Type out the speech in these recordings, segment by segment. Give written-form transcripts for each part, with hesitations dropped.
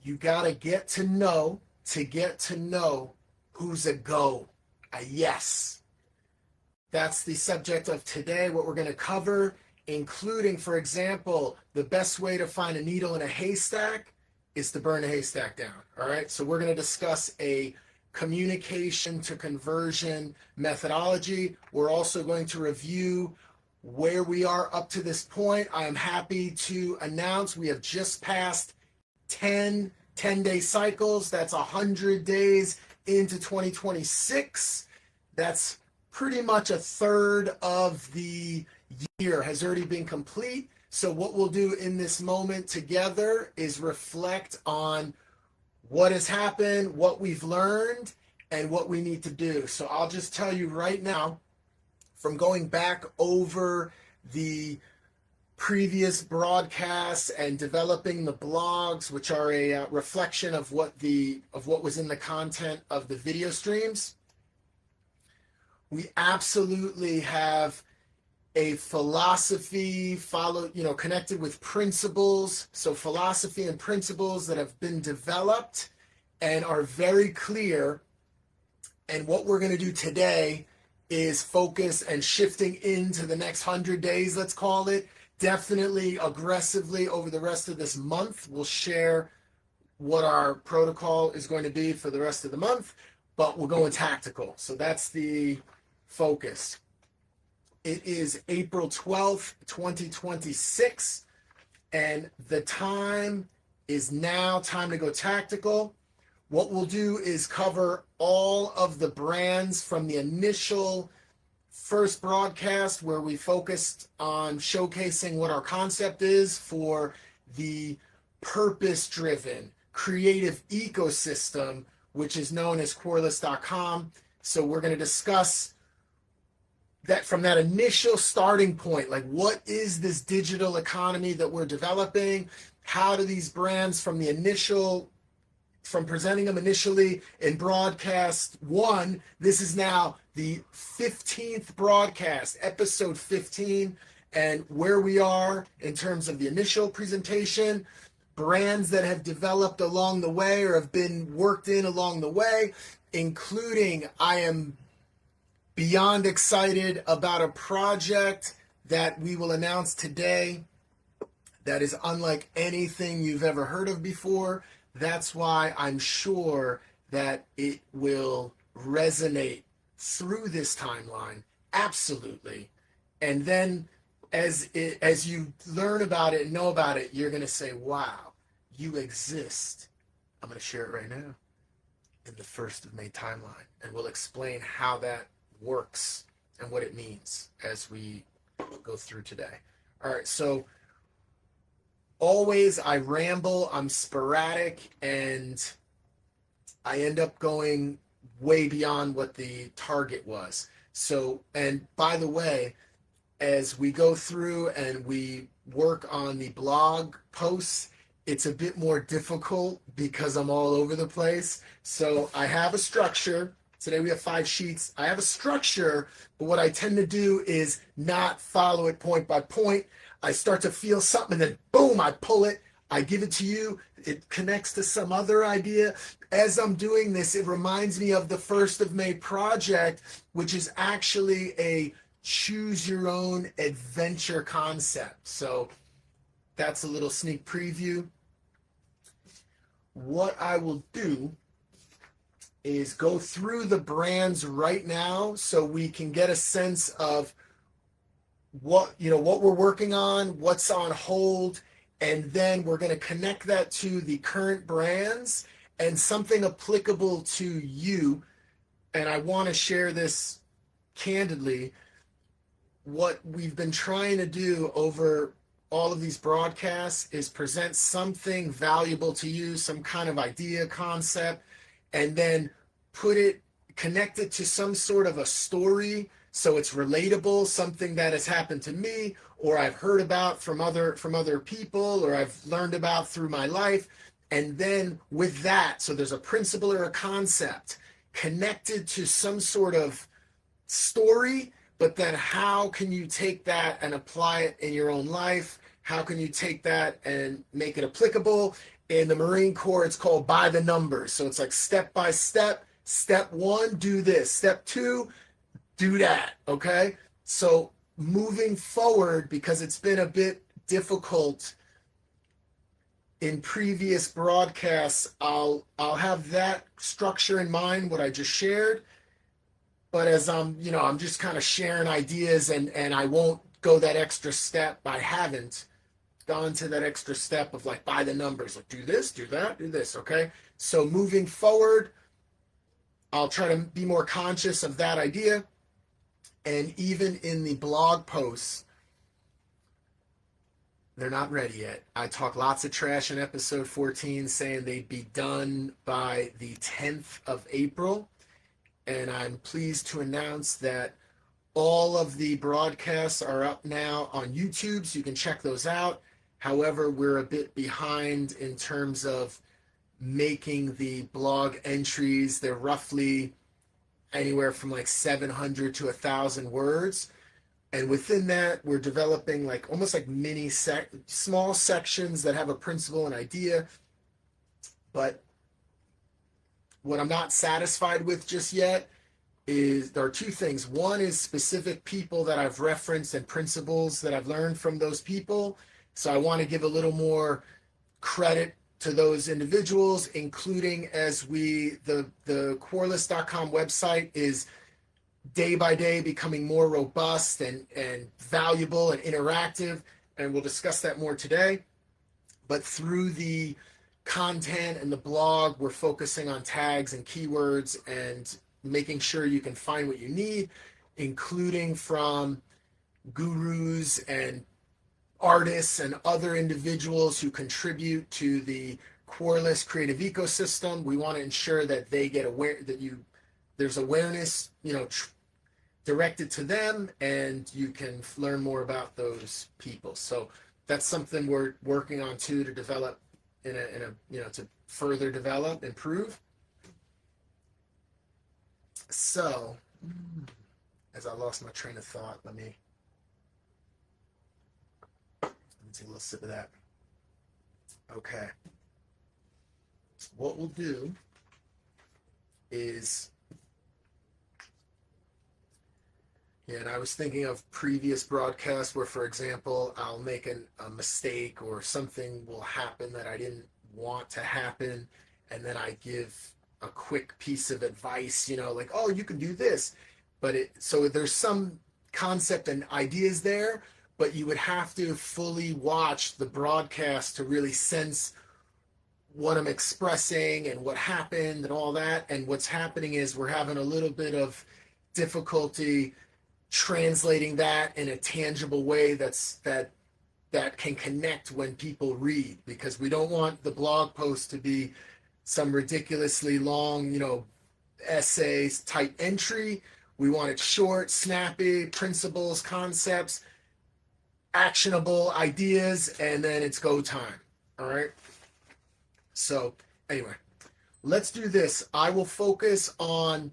You got to get to know who's a go, a yes. That's the subject of today, what we're going to cover, including, for example, the best way to find a needle in a haystack is to burn a haystack down. All right. So we're going to discuss a communication to conversion methodology. We're also going to review where we are up to this point. I am happy to announce we have just passed 10-day cycles. That's 100 days into 2026. That's pretty much a third of the year has already been complete. So what we'll do in this moment together is reflect on what has happened, what we've learned, and what we need to do. So I'll just tell you right now, from going back over the previous broadcasts and developing the blogs, which are a reflection of what was in the content of the video streams, we absolutely have a philosophy connected with principles. So philosophy and principles that have been developed and are very clear. And what we're going to do today is focus and shifting into the next 100 days, let's call it, definitely aggressively over the rest of this month. We'll share what our protocol is going to be for the rest of the month, but we're going tactical. So that's the focus. It is April 12th, 2026, and the time is now time to go tactical. What we'll do is cover all of the brands from the initial first broadcast where we focused on showcasing what our concept is for the purpose-driven creative ecosystem, which is known as QUARLESS.com. So we're going to discuss that from that initial starting point, like what is this digital economy that we're developing? How do these brands from presenting them initially in broadcast 1, this is now the 15th broadcast, episode 15, and where we are in terms of the initial presentation, brands that have developed along the way or have been worked in along the way, including I am beyond excited about a project that we will announce today that is unlike anything you've ever heard of before. That's why I'm sure that it will resonate through this timeline. Absolutely. And then as you learn about it and know about it, you're going to say, wow, you exist. I'm going to share it right now in the 1st of May timeline. And we'll explain how that works and what it means as we go through today. All right, so always I ramble, I'm sporadic, and I end up going way beyond what the target was. So, and by the way, as we go through and we work on the blog posts, it's a bit more difficult because I'm all over the place. So I have a structure. Today we have 5 sheets. I have a structure, but what I tend to do is not follow it point by point. I start to feel something and then boom, I pull it. I give it to you. It connects to some other idea. As I'm doing this, it reminds me of the 1st of May project, which is actually a choose your own adventure concept. So that's a little sneak preview. What I will do is go through the brands right now so we can get a sense of what we're working on, what's on hold, and then we're going to connect that to the current brands and something applicable to you. And I want to share this candidly. What we've been trying to do over all of these broadcasts is present something valuable to you, some kind of idea, concept, and then connect it to some sort of a story so it's relatable, something that has happened to me or I've heard about from other people or I've learned about through my life. And then with that, so there's a principle or a concept connected to some sort of story, but then how can you take that and apply it in your own life? How can you take that and make it applicable? In the Marine Corps, it's called by the numbers. So it's like step by step. Step one, do this. Step two, do that. Okay. So moving forward, because it's been a bit difficult in previous broadcasts, I'll have that structure in mind, what I just shared. But as I'm just kind of sharing ideas, and I won't go that extra step. I haven't gone to that extra step of like by the numbers, like do this, do that, do this. Okay. So moving forward, I'll try to be more conscious of that idea. And even in the blog posts, they're not ready yet. I talk lots of trash in episode 14 saying they'd be done by the 10th of April. And I'm pleased to announce that all of the broadcasts are up now on YouTube, so you can check those out. However, we're a bit behind in terms of making the blog entries. They're roughly anywhere from like 700 to 1,000 words. And within that, we're developing like almost like small sections that have a principle and idea. But what I'm not satisfied with just yet is there are two things. One is specific people that I've referenced and principles that I've learned from those people. So I want to give a little more credit to those individuals, including as the QUARLESS.com website is day by day becoming more robust and valuable and interactive. And we'll discuss that more today. But through the content and the blog, we're focusing on tags and keywords and making sure you can find what you need, including from gurus and artists and other individuals who contribute to the QUARLESS creative ecosystem. We want to ensure that they get aware that there's awareness, directed to them, and you can learn more about those people. So that's something we're working on too, to develop to further develop, improve. So, as I lost my train of thought, let me take a little sip of that. Okay. What we'll do is, and I was thinking of previous broadcasts where, for example, I'll make a mistake or something will happen that I didn't want to happen, and then I give a quick piece of advice, like, oh, you can do this. So there's some concept and ideas there, but you would have to fully watch the broadcast to really sense what I'm expressing and what happened and all that. And what's happening is we're having a little bit of difficulty translating that in a tangible way that can connect when people read, because we don't want the blog post to be some ridiculously long, essays type entry. We want it short, snappy, principles, concepts, actionable ideas, and then it's go time. All right. So anyway, let's do this. I will focus on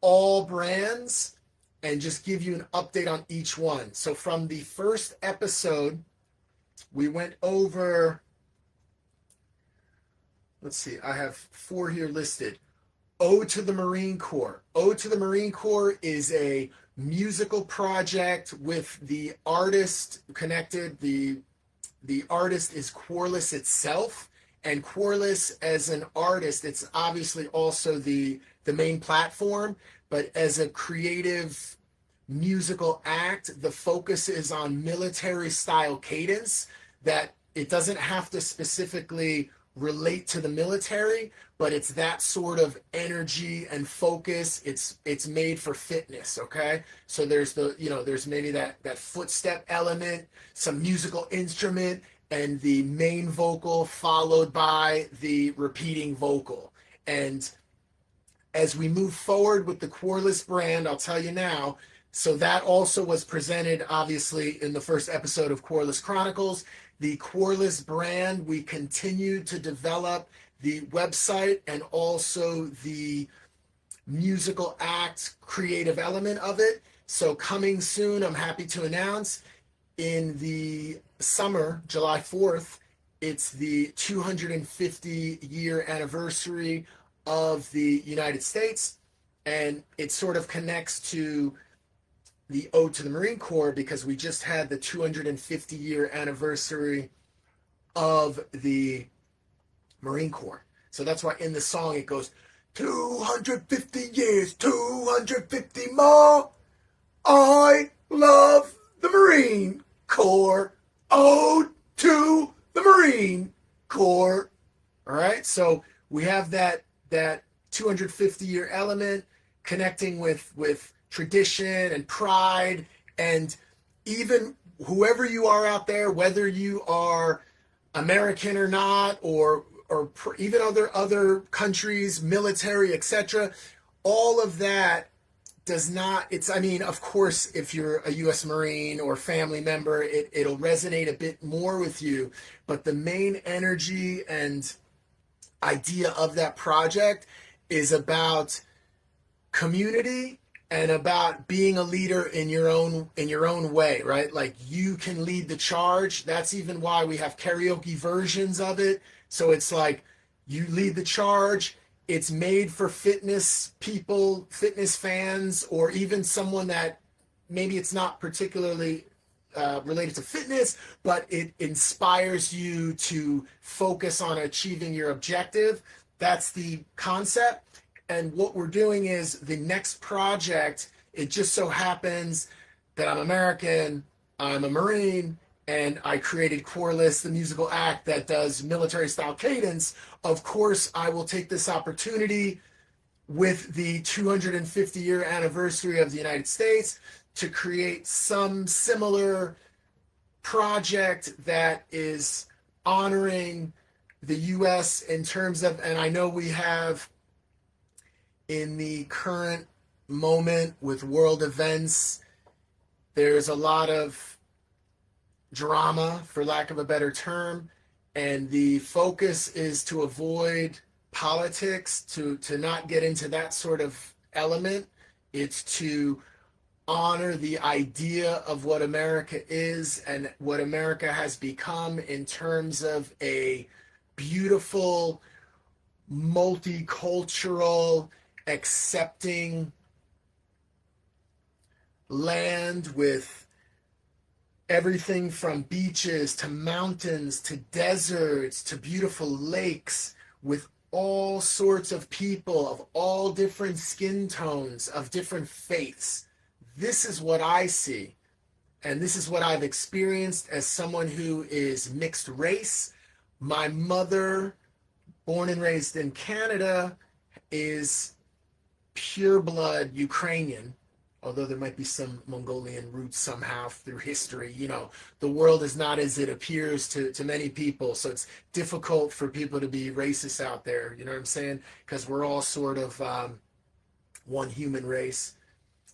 all brands and just give you an update on each one. So from the first episode, we went over, let's see, I have 4 here listed. Ode to the Marine Corps. Ode to the Marine Corps is a musical project with the artist connected. The artist is QUARLESS itself, and QUARLESS as an artist, it's obviously also the main platform, but as a creative musical act, the focus is on military style cadence, that it doesn't have to specifically relate to the military, but it's that sort of energy and focus. It's made for fitness. Okay. So there's there's maybe that footstep element, some musical instrument, and the main vocal followed by the repeating vocal. And as we move forward with the QUARLESS brand, I'll tell you now, so that also was presented obviously in the first episode of QUARLESS Chronicles. The QUARLESS brand, we continue to develop the website and also the musical act creative element of it. So coming soon, I'm happy to announce in the summer, July 4th, It's the 250-year anniversary of the United States, and it sort of connects to the Ode to the Marine Corps because we just had the 250-year anniversary of the Marine Corps. So that's why in the song it goes, 250 years, 250 more. I love the Marine Corps. Ode to the Marine Corps. All right, so we have that 250-year element connecting with tradition and pride, and even whoever you are out there, whether you are American or not, or even other countries, military, etc. All of that does not. It's, I mean, of course, if you're a U.S. Marine or family member, it'll resonate a bit more with you. But the main energy and idea of that project is about community and about being a leader in your own way, right? Like, you can lead the charge. That's even why we have karaoke versions of it. So it's like you lead the charge. It's made for fitness people, fitness fans, or even someone that maybe it's not particularly related to fitness, but it inspires you to focus on achieving your objective. That's the concept. And what we're doing is the next project, it just so happens that I'm American, I'm a Marine, and I created QUARLESS, the musical act that does military style cadence. Of course, I will take this opportunity with the 250-year anniversary of the United States to create some similar project that is honoring the U.S. in terms of, and I know we have in the current moment with world events, there's a lot of drama, for lack of a better term, and the focus is to avoid politics, to not get into that sort of element. It's to honor the idea of what America is and what America has become in terms of a beautiful, multicultural, accepting land with everything from beaches to mountains to deserts to beautiful lakes, with all sorts of people of all different skin tones, of different faiths. This is what I see, and this is what I've experienced as someone who is mixed race. My mother, born and raised in Canada, is pure blood Ukrainian, although there might be some Mongolian roots somehow through history. You know, the world is not as it appears to many people, so it's difficult for people to be racist out there, you know what I'm saying? Because we're all sort of one human race.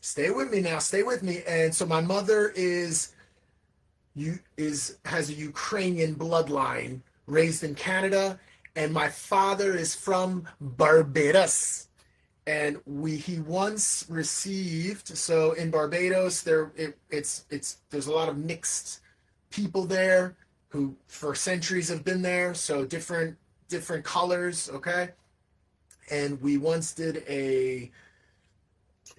Stay with me now, stay with me. And so my mother has a Ukrainian bloodline, raised in Canada, and my father is from Barbados. And he once received, so in Barbados there's a lot of mixed people there who for centuries have been there, so different colors, okay? And we once did a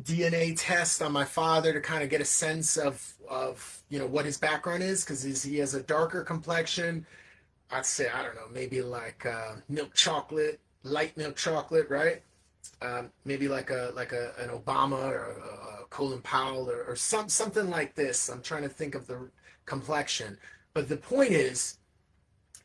DNA test on my father to kind of get a sense of you know what his background is, because he has a darker complexion. I'd say, I don't know, maybe like milk chocolate, light milk chocolate, right? Maybe like an Obama or a Colin Powell or something like this. I'm trying to think of the complexion. But the point is,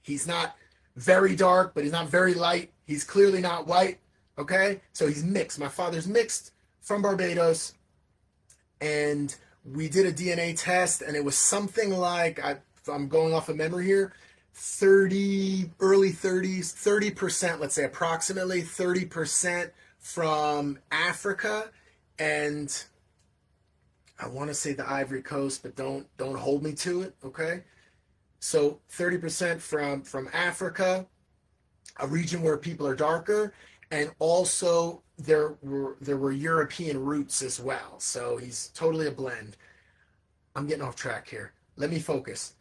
he's not very dark, but he's not very light. He's clearly not white, okay? So he's mixed. My father's mixed from Barbados, and we did a DNA test, and it was something like, I'm going off of memory here, early 30s, 30%, let's say approximately 30% from Africa, and I want to say the Ivory Coast, but don't hold me to it, okay? So 30% from Africa, a region where people are darker, and also there were European roots as well. So he's totally a blend. I'm getting off track here. Let me focus.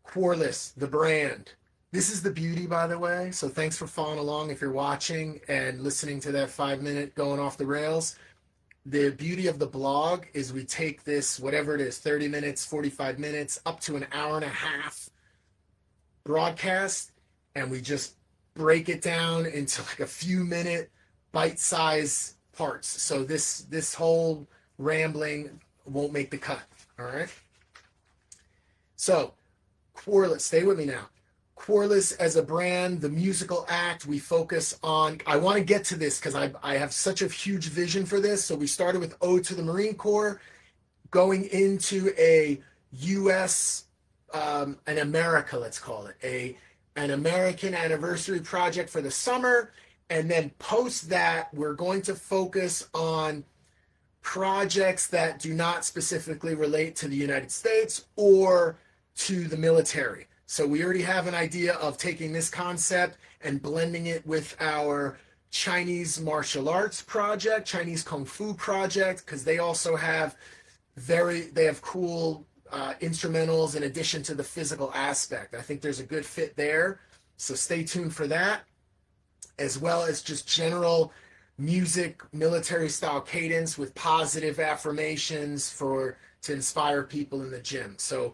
QUARLESS, the brand. This is the beauty, by the way. So thanks for following along if you're watching and listening to that 5 minute going off the rails. The beauty of the blog is we take this, whatever it is, 30 minutes, 45 minutes, up to an hour and a half broadcast, and we just break it down into like a few minute bite-size parts. So this whole rambling won't make the cut. All right. So QUARLESS, stay with me now. QUARLESS as a brand, the musical act, we focus on, I want to get to this because I have such a huge vision for this. So we started with Ode to the Marine Corps, going into a U.S., an America, let's call it, an American anniversary project for the summer. And then post that, we're going to focus on projects that do not specifically relate to the United States or to the military. So we already have an idea of taking this concept and blending it with our Chinese martial arts project, Chinese Kung Fu project, because they also have cool instrumentals in addition to the physical aspect. I think there's a good fit there. So stay tuned for that, as well as just general music, military style cadence with positive affirmations to inspire people in the gym. So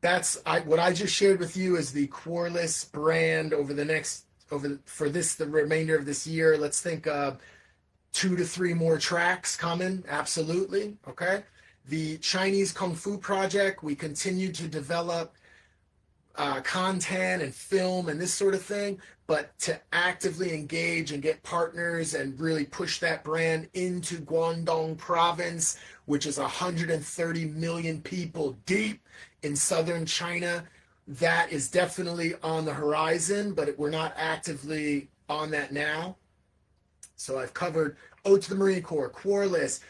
that's what I just shared with you is the QUARLESS brand the remainder of this year. Let's think 2 to 3 more tracks coming. Absolutely. Okay. The Chinese Kung Fu project, we continue to develop content and film and this sort of thing, but to actively engage and get partners and really push that brand into Guangdong province, which is 130 million people deep in southern China. That is definitely on the horizon, but we're not actively on that now. So I've covered Ode to the Marine Corps, QUARLESS,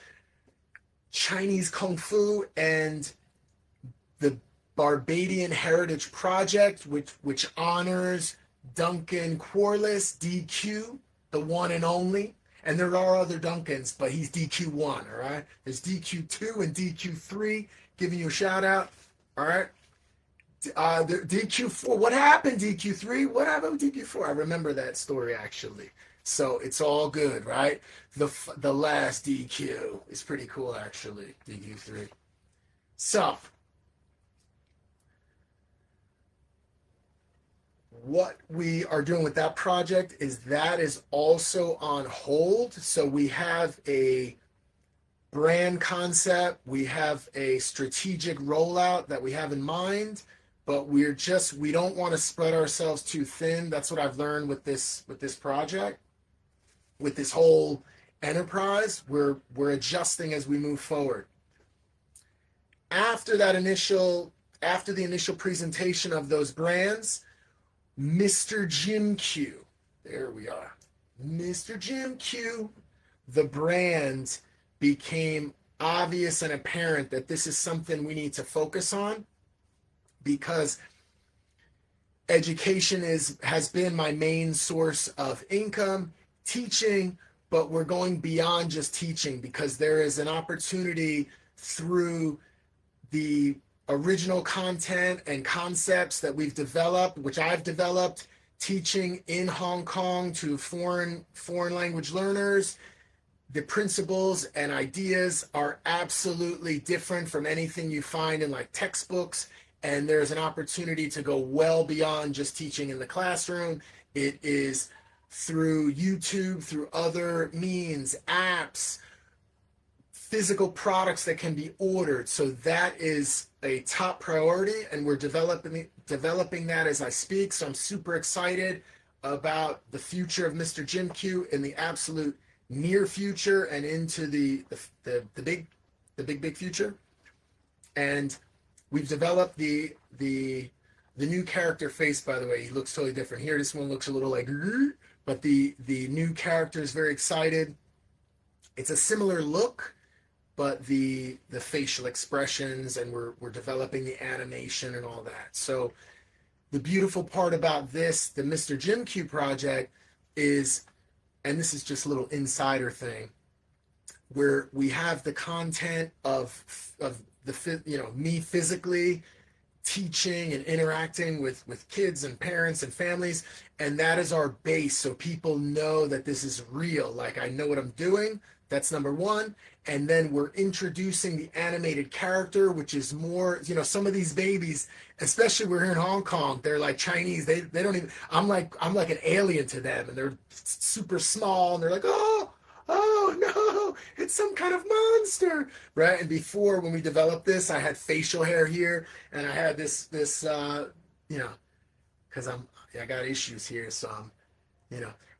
Chinese Kung Fu, and the Barbadian Heritage Project, which honors Duncan QUARLESS, DQ, the one and only. And there are other Duncans, but he's DQ1, all right? There's DQ2 and DQ3, giving you a shout out, all right? DQ4, what happened, DQ3? What happened with DQ4? I remember that story, actually. So it's all good, right? The last DQ is pretty cool, actually, DQ3. So what we are doing with that project is that is also on hold. So we have a brand concept, we have a strategic rollout that we have in mind, but we don't want to spread ourselves too thin. That's what I've learned with this project, with this whole enterprise. We're adjusting as we move forward. After the initial presentation of those brands, Mr. Jim Q. There we are. Mr. Jim Q. The brand became obvious and apparent that this is something we need to focus on, because education has been my main source of income, teaching, but we're going beyond just teaching, because there is an opportunity through the original content and concepts that we've developed, which I've developed, teaching in Hong Kong to foreign language learners. The principles and ideas are absolutely different from anything you find in like textbooks, and there's an opportunity to go well beyond just teaching in the classroom. It is through YouTube, through other means, apps, physical products that can be ordered. So that is a top priority, and we're developing that as I speak. So I'm super excited about the future of Mr. Jim Q in the absolute near future and into the big future. And we've developed the new character face, by the way. He looks totally different here. This one looks a little like, but the new character is very excited. It's a similar look, but the facial expressions, and we're developing the animation and all that. So the beautiful part about this, the Mr. Jim Q project, is, and this is just a little insider thing, where we have the content of me physically teaching and interacting with kids and parents and families. And that is our base. So people know that this is real. Like, I know what I'm doing. That's number one. And then we're introducing the animated character, which is more, some of these babies, especially we're here in Hong Kong, they're like Chinese. They don't even, I'm like an alien to them, and they're super small, and they're like, oh no, it's some kind of monster, right? And before, when we developed this, I had facial hair here, and I had this because I got issues here. So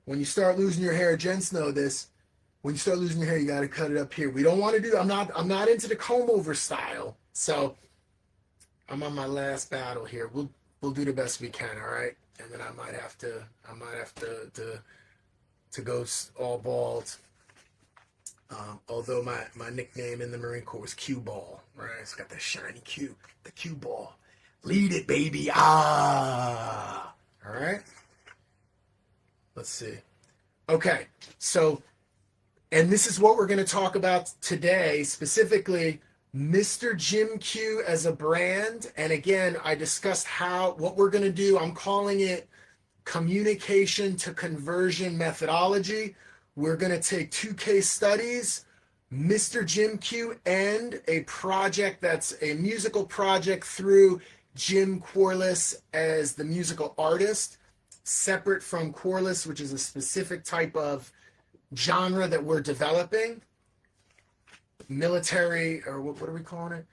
when you start losing your hair, gents know this. When you start losing your hair, you got to cut it up here. We don't want to do. I'm not into the comb over style. So I'm on my last battle here. We'll do the best we can, all right? And then I might have to go all bald. Although my nickname in the Marine Corps was Q Ball, right? It's got the shiny Q, the Q Ball. Lead it, baby. Ah. All right. Let's see. Okay. So, and this is what we're going to talk about today, specifically Mr. Jim Q as a brand. And again, I discussed what we're going to do. I'm calling it communication to conversion methodology. We're going to take 2 case studies, Mr. Jim Q, and a project that's a musical project through Jim QUARLESS as the musical artist, separate from QUARLESS, which is a specific type of genre that we're developing. Military, or what are we calling it?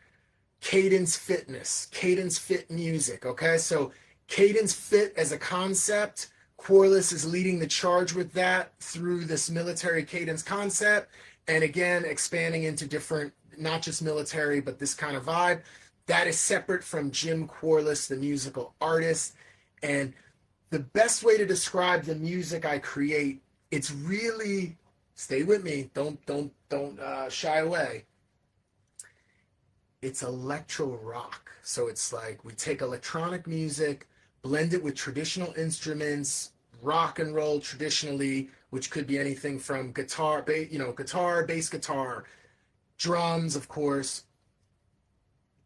Cadence fitness, cadence fit music, okay? So cadence fit as a concept, QUARLESS is leading the charge with that through this military cadence concept, and again, expanding into different, not just military, but this kind of vibe. That is separate from Jim QUARLESS, the musical artist. And the best way to describe the music I create, it's really, stay with me, don't shy away. It's electro rock. So it's like we take electronic music, blend it with traditional instruments, rock and roll traditionally, which could be anything from guitar, bass guitar, drums, of course.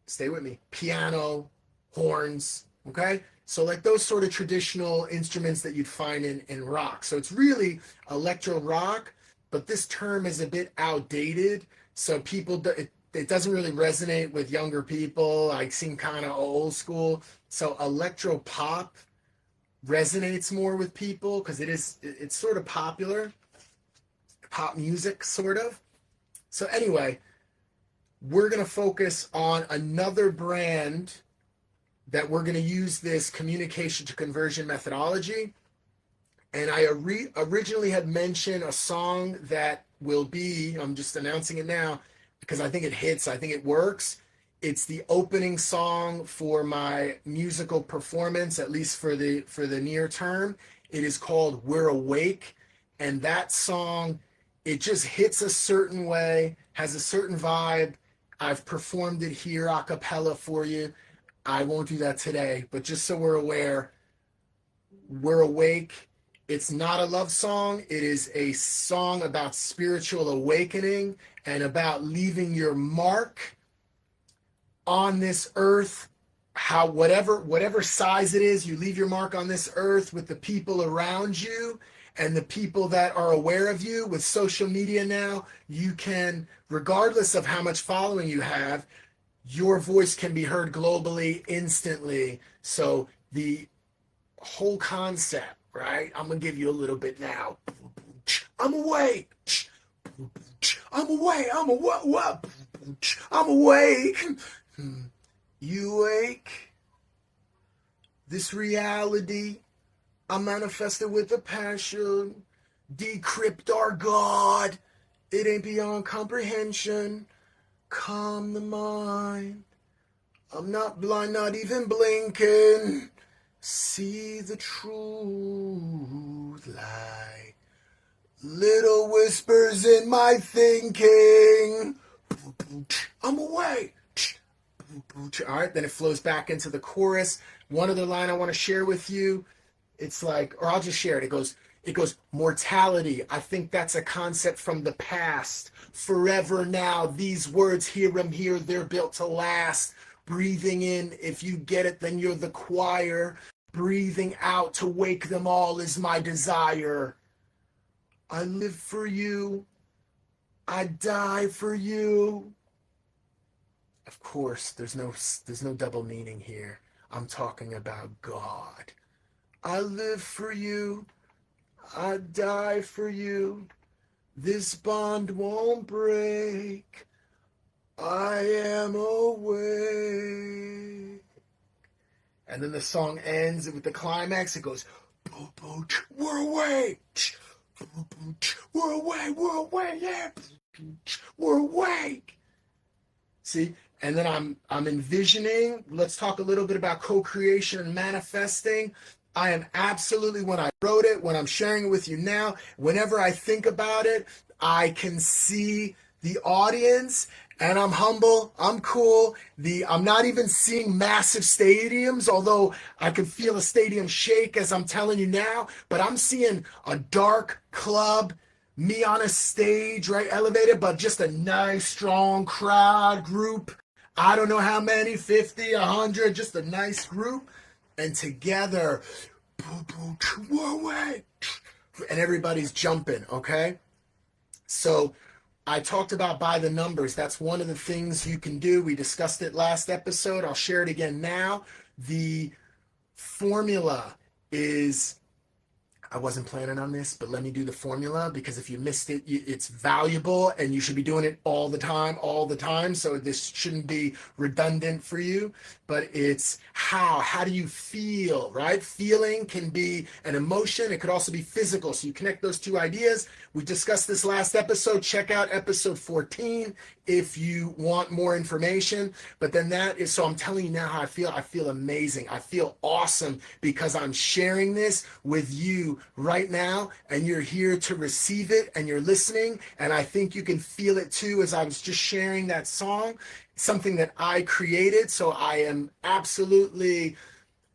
Stay with me. Piano, horns, okay? So like those sort of traditional instruments that you'd find in rock. So it's really electro rock, but this term is a bit outdated. So it doesn't really resonate with younger people. I seem kind of old school. So electro pop resonates more with people because it's sort of popular. Pop music, sort of. So anyway, we're going to focus on another brand that we're going to use this communication to conversion methodology. And I originally had mentioned a song that will be, I'm just announcing it now because I think it hits, I think it works. It's the opening song for my musical performance, at least for the near term. It is called We're Awake. And that song, it just hits a certain way, has a certain vibe. I've performed it here a cappella for you. I won't do that today, but just so we're aware, We're Awake. It's not a love song. It is a song about spiritual awakening and about leaving your mark on this earth. How whatever size it is, you leave your mark on this earth with the people around you and the people that are aware of you. With social media now, you can, regardless of how much following you have, your voice can be heard globally instantly. So the whole concept, right? I'm going to give you a little bit now. I'm awake. I'm awake. I'm awake. I'm awake. You awake? This reality I manifested with a passion. Decrypt our God. It ain't beyond comprehension. Calm the mind. I'm not blind, not even blinking. See the truth lie. Little whispers in my thinking. I'm awake. All right, then it flows back into the chorus. One other line I want to share with you. It's like, or I'll just share it. It goes, mortality. I think that's a concept from the past. Forever now, these words, hear them here, they're built to last. Breathing in, if you get it, then you're the choir. Breathing out to wake them all is my desire. I live for you. I die for you. Of course, there's no double meaning here. I'm talking about God. I live for you. I die for you. This bond won't break. I am awake. And then the song ends with the climax. It goes, we're awake. We're awake. We're awake. Yeah. We're awake. See? And then I'm envisioning. Let's talk a little bit about co-creation and manifesting. I am absolutely, when I wrote it, when I'm sharing it with you now, whenever I think about it, I can see the audience, and I'm humble, I'm cool. I'm not even seeing massive stadiums, although I can feel a stadium shake as I'm telling you now, but I'm seeing a dark club, me on a stage, right, elevated, but just a nice, strong crowd group. I don't know how many, 50, 100, just a nice group. And together, and everybody's jumping, okay? So I talked about by the numbers. That's one of the things you can do. We discussed it last episode. I'll share it again now. The formula is, I wasn't planning on this, but let me do the formula, because if you missed it, it's valuable and you should be doing it all the time. So this shouldn't be redundant for you, but it's how do you feel, right? Feeling can be an emotion. It could also be physical. So you connect those two ideas. We discussed this last episode. Check out episode 14 if you want more information. But then so I'm telling you now how I feel. I feel amazing. I feel awesome because I'm sharing this with you right now, and you're here to receive it, and you're listening, and I think you can feel it too. As I was just sharing that song, something that I created, so I am absolutely,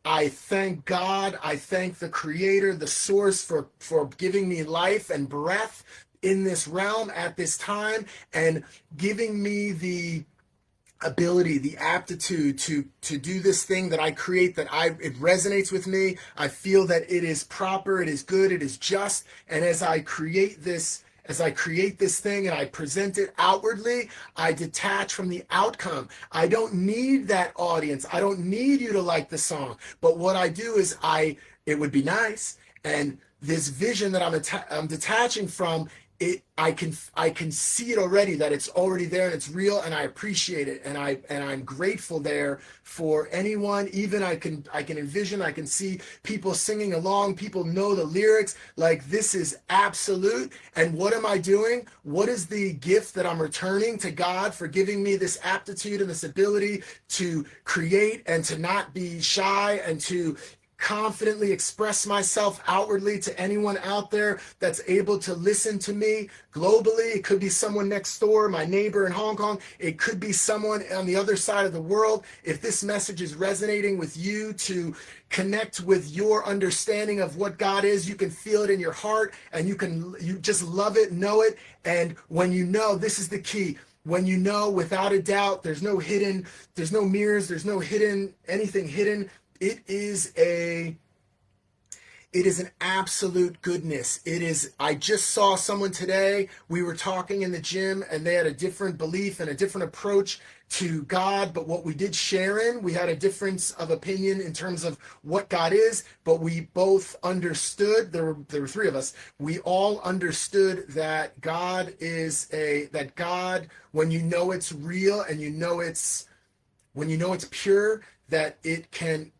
I thank God, I thank the creator, the source, for giving me life and breath in this realm at this time, and giving me the ability, the aptitude to do this thing that I create, it resonates with me. I feel that it is proper, it is good, it is just. And as I create this thing and I present it outwardly, I detach from the outcome. I don't need that audience. I don't need you to like the song. But what I do is it would be nice. And this vision that I'm detaching from, I can see it already, that it's already there and it's real, and I appreciate it, and I'm grateful there for anyone. Even I can envision, I can see people singing along, people know the lyrics. Like, this is absolute. And what am I doing? What is the gift that I'm returning to God for giving me this aptitude and this ability to create and to not be shy and to confidently express myself outwardly to anyone out there that's able to listen to me globally? It could be someone next door, my neighbor in Hong Kong. It could be someone on the other side of the world. If this message is resonating with you, to connect with your understanding of what God is, you can feel it in your heart, and you just love it, know it. And when you know, this is the key. When you know without a doubt, there's no mirrors, there's no anything hidden. It is an absolute goodness. I just saw someone today, we were talking in the gym, and they had a different belief and a different approach to God, but what we did share we had a difference of opinion in terms of what God is, but we both understood, there were three of us, we all understood that God, when you know it's real and when you know it's pure, that it can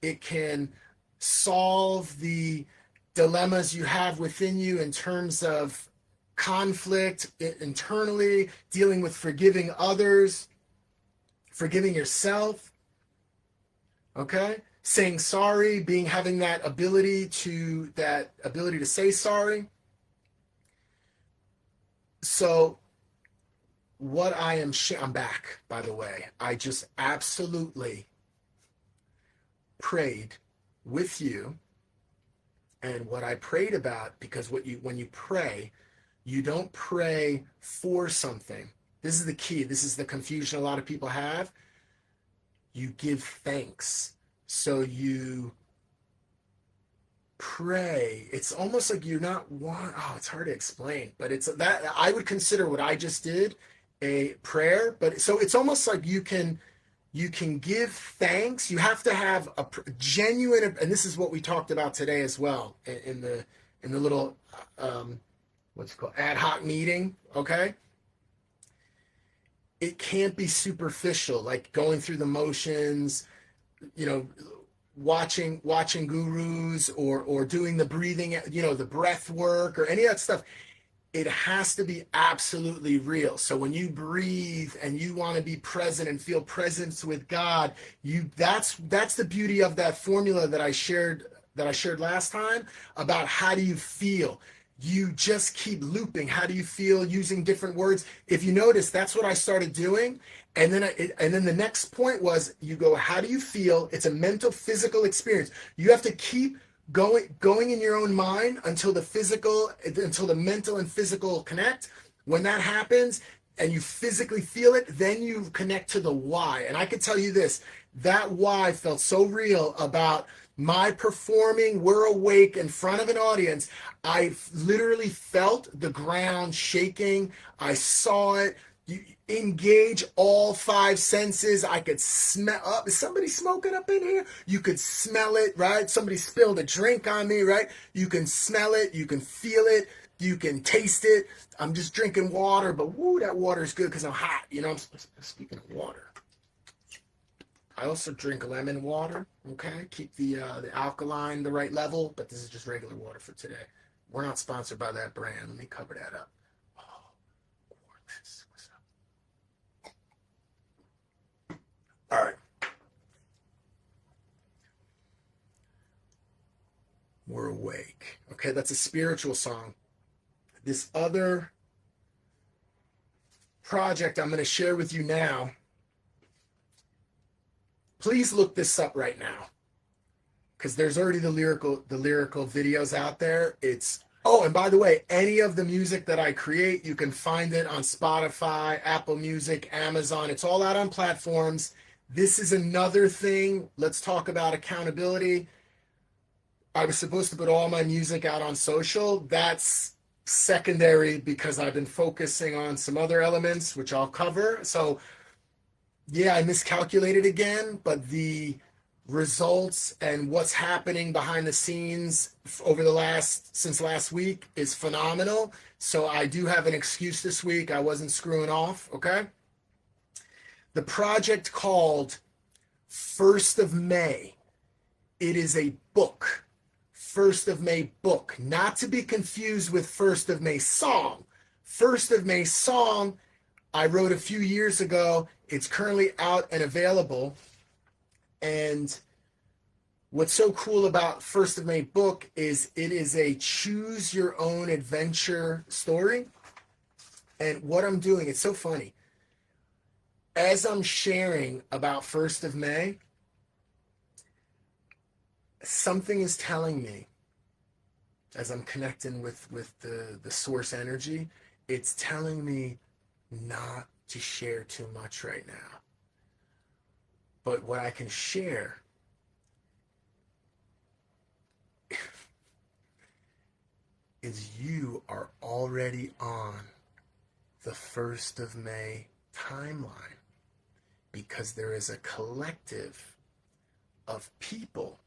solve the dilemmas you have within you in terms of conflict internally, dealing with forgiving others, forgiving yourself, okay? Saying sorry, having that ability to say sorry. So what I'm back, by the way. I just absolutely prayed with you, and what I prayed about, because when you pray, you don't pray for something. This is the key. This is the confusion a lot of people have. you give thanks. So you pray. It's almost like you're not it's hard to explain, but it's that I would consider what I just did a prayer. But so it's almost like you can give thanks. You have to have a genuine, and this is what we talked about today as well in the little what's it called, ad hoc meeting. Okay, it can't be superficial, like going through the motions, watching gurus or doing the breathing, the breath work or any of that stuff. It has to be absolutely real. So when you breathe and you want to be present and feel presence with God, that's the beauty of that formula that I shared last time about how do you feel. You just keep looping. How do you feel, using different words? If you notice, that's what I started doing. And then the next point was, you go, how do you feel? It's a mental, physical experience. You have to keep going in your own mind until the mental and physical connect. When that happens and you physically feel it, then you connect to the why. And I can tell you this, that why felt so real about my performing We're Awake in front of an audience. I literally felt the ground shaking. I saw it. You engage all five senses. I could smell up. Is somebody smoking up in here? You could smell it, right? Somebody spilled a drink on me, right? You can smell it. You can feel it. You can taste it. I'm just drinking water, but woo, that water is good because I'm hot. I'm speaking of water. I also drink lemon water, okay? Keep the alkaline the right level, but this is just regular water for today. We're not sponsored by that brand. Let me cover that up. Oh, QUARLESS. What's up? All right. We're Awake. Okay, that's a spiritual song. This other project I'm going to share with you now, please look this up right now, because there's already the lyrical videos out there. And by the way, any of the music that I create, you can find it on Spotify, Apple Music, Amazon. It's all out on platforms. This is another thing. Let's talk about accountability. I was supposed to put all my music out on social. That's secondary because I've been focusing on some other elements, which I'll cover. So yeah, I miscalculated again, but the results and what's happening behind the scenes since last week is phenomenal. So I do have an excuse this week. I wasn't screwing off, okay? The project called 1st of May. It is a book. 1st of May book. Not to be confused with 1st of May song. 1st of May song I wrote a few years ago. It's currently out and available. And what's so cool about 1st of May book is it is a choose your own adventure story. And what I'm doing, it's so funny. As I'm sharing about 1st of May, something is telling me, as I'm connecting with the source energy, it's telling me not to share too much right now. But what I can share is you are already on the 1st of May timeline, because there is a collective of people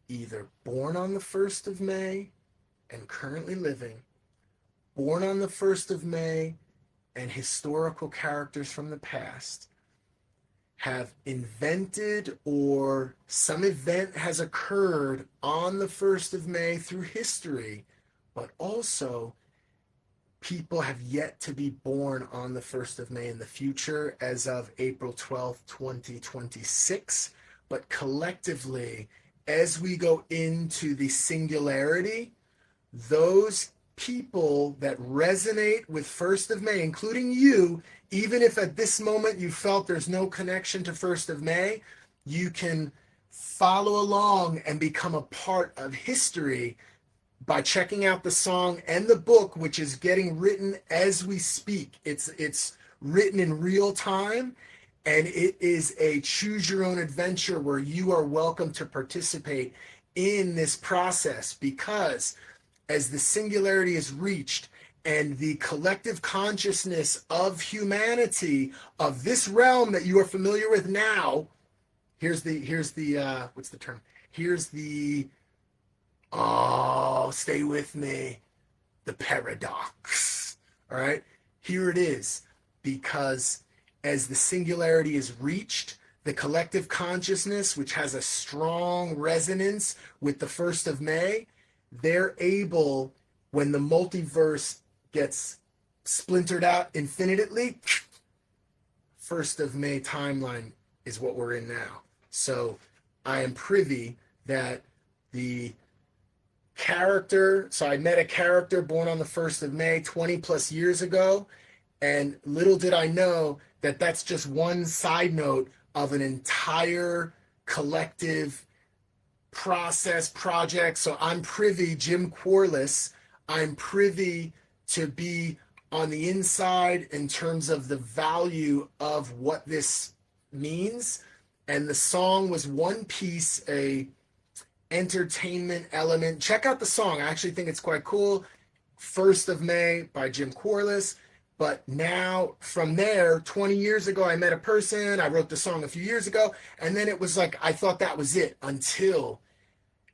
either born on the 1st of May and currently living, born on the 1st of May and historical characters from the past, have invented or some event has occurred on the 1st of May through history, but also people have yet to be born on the 1st of May in the future as of April 12th, 2026. But collectively, as we go into the singularity, those people that resonate with 1st of May, including you, even if at this moment you felt there's no connection to 1st of May, you can follow along and become a part of history by checking out the song and the book, which is getting written as we speak. It's written in real time, And it is a choose your own adventure where you are welcome to participate in this process, because as the singularity is reached and the collective consciousness of humanity, of this realm that you are familiar with now, here's the what's the term? Here's the, oh, stay with me, the paradox. All right, here it is. Because as the singularity is reached, the collective consciousness, which has a strong resonance with the 1st of May, they're able, when the multiverse gets splintered out infinitely, 1st of May timeline is what we're in now. So I am privy that the character, so I met a character born on the 1st of May 20 plus years ago, and little did I know that that's just one side note of an entire collective process project. So I'm privy, Jim QUARLESS, I'm privy to be on the inside in terms of the value of what this means. And the song was one piece, a entertainment element. Check out the song. I actually think it's quite cool. 1st of May by Jim QUARLESS. But now from there, 20 years ago, I met a person. I wrote the song a few years ago. And then it was like, I thought that was it, until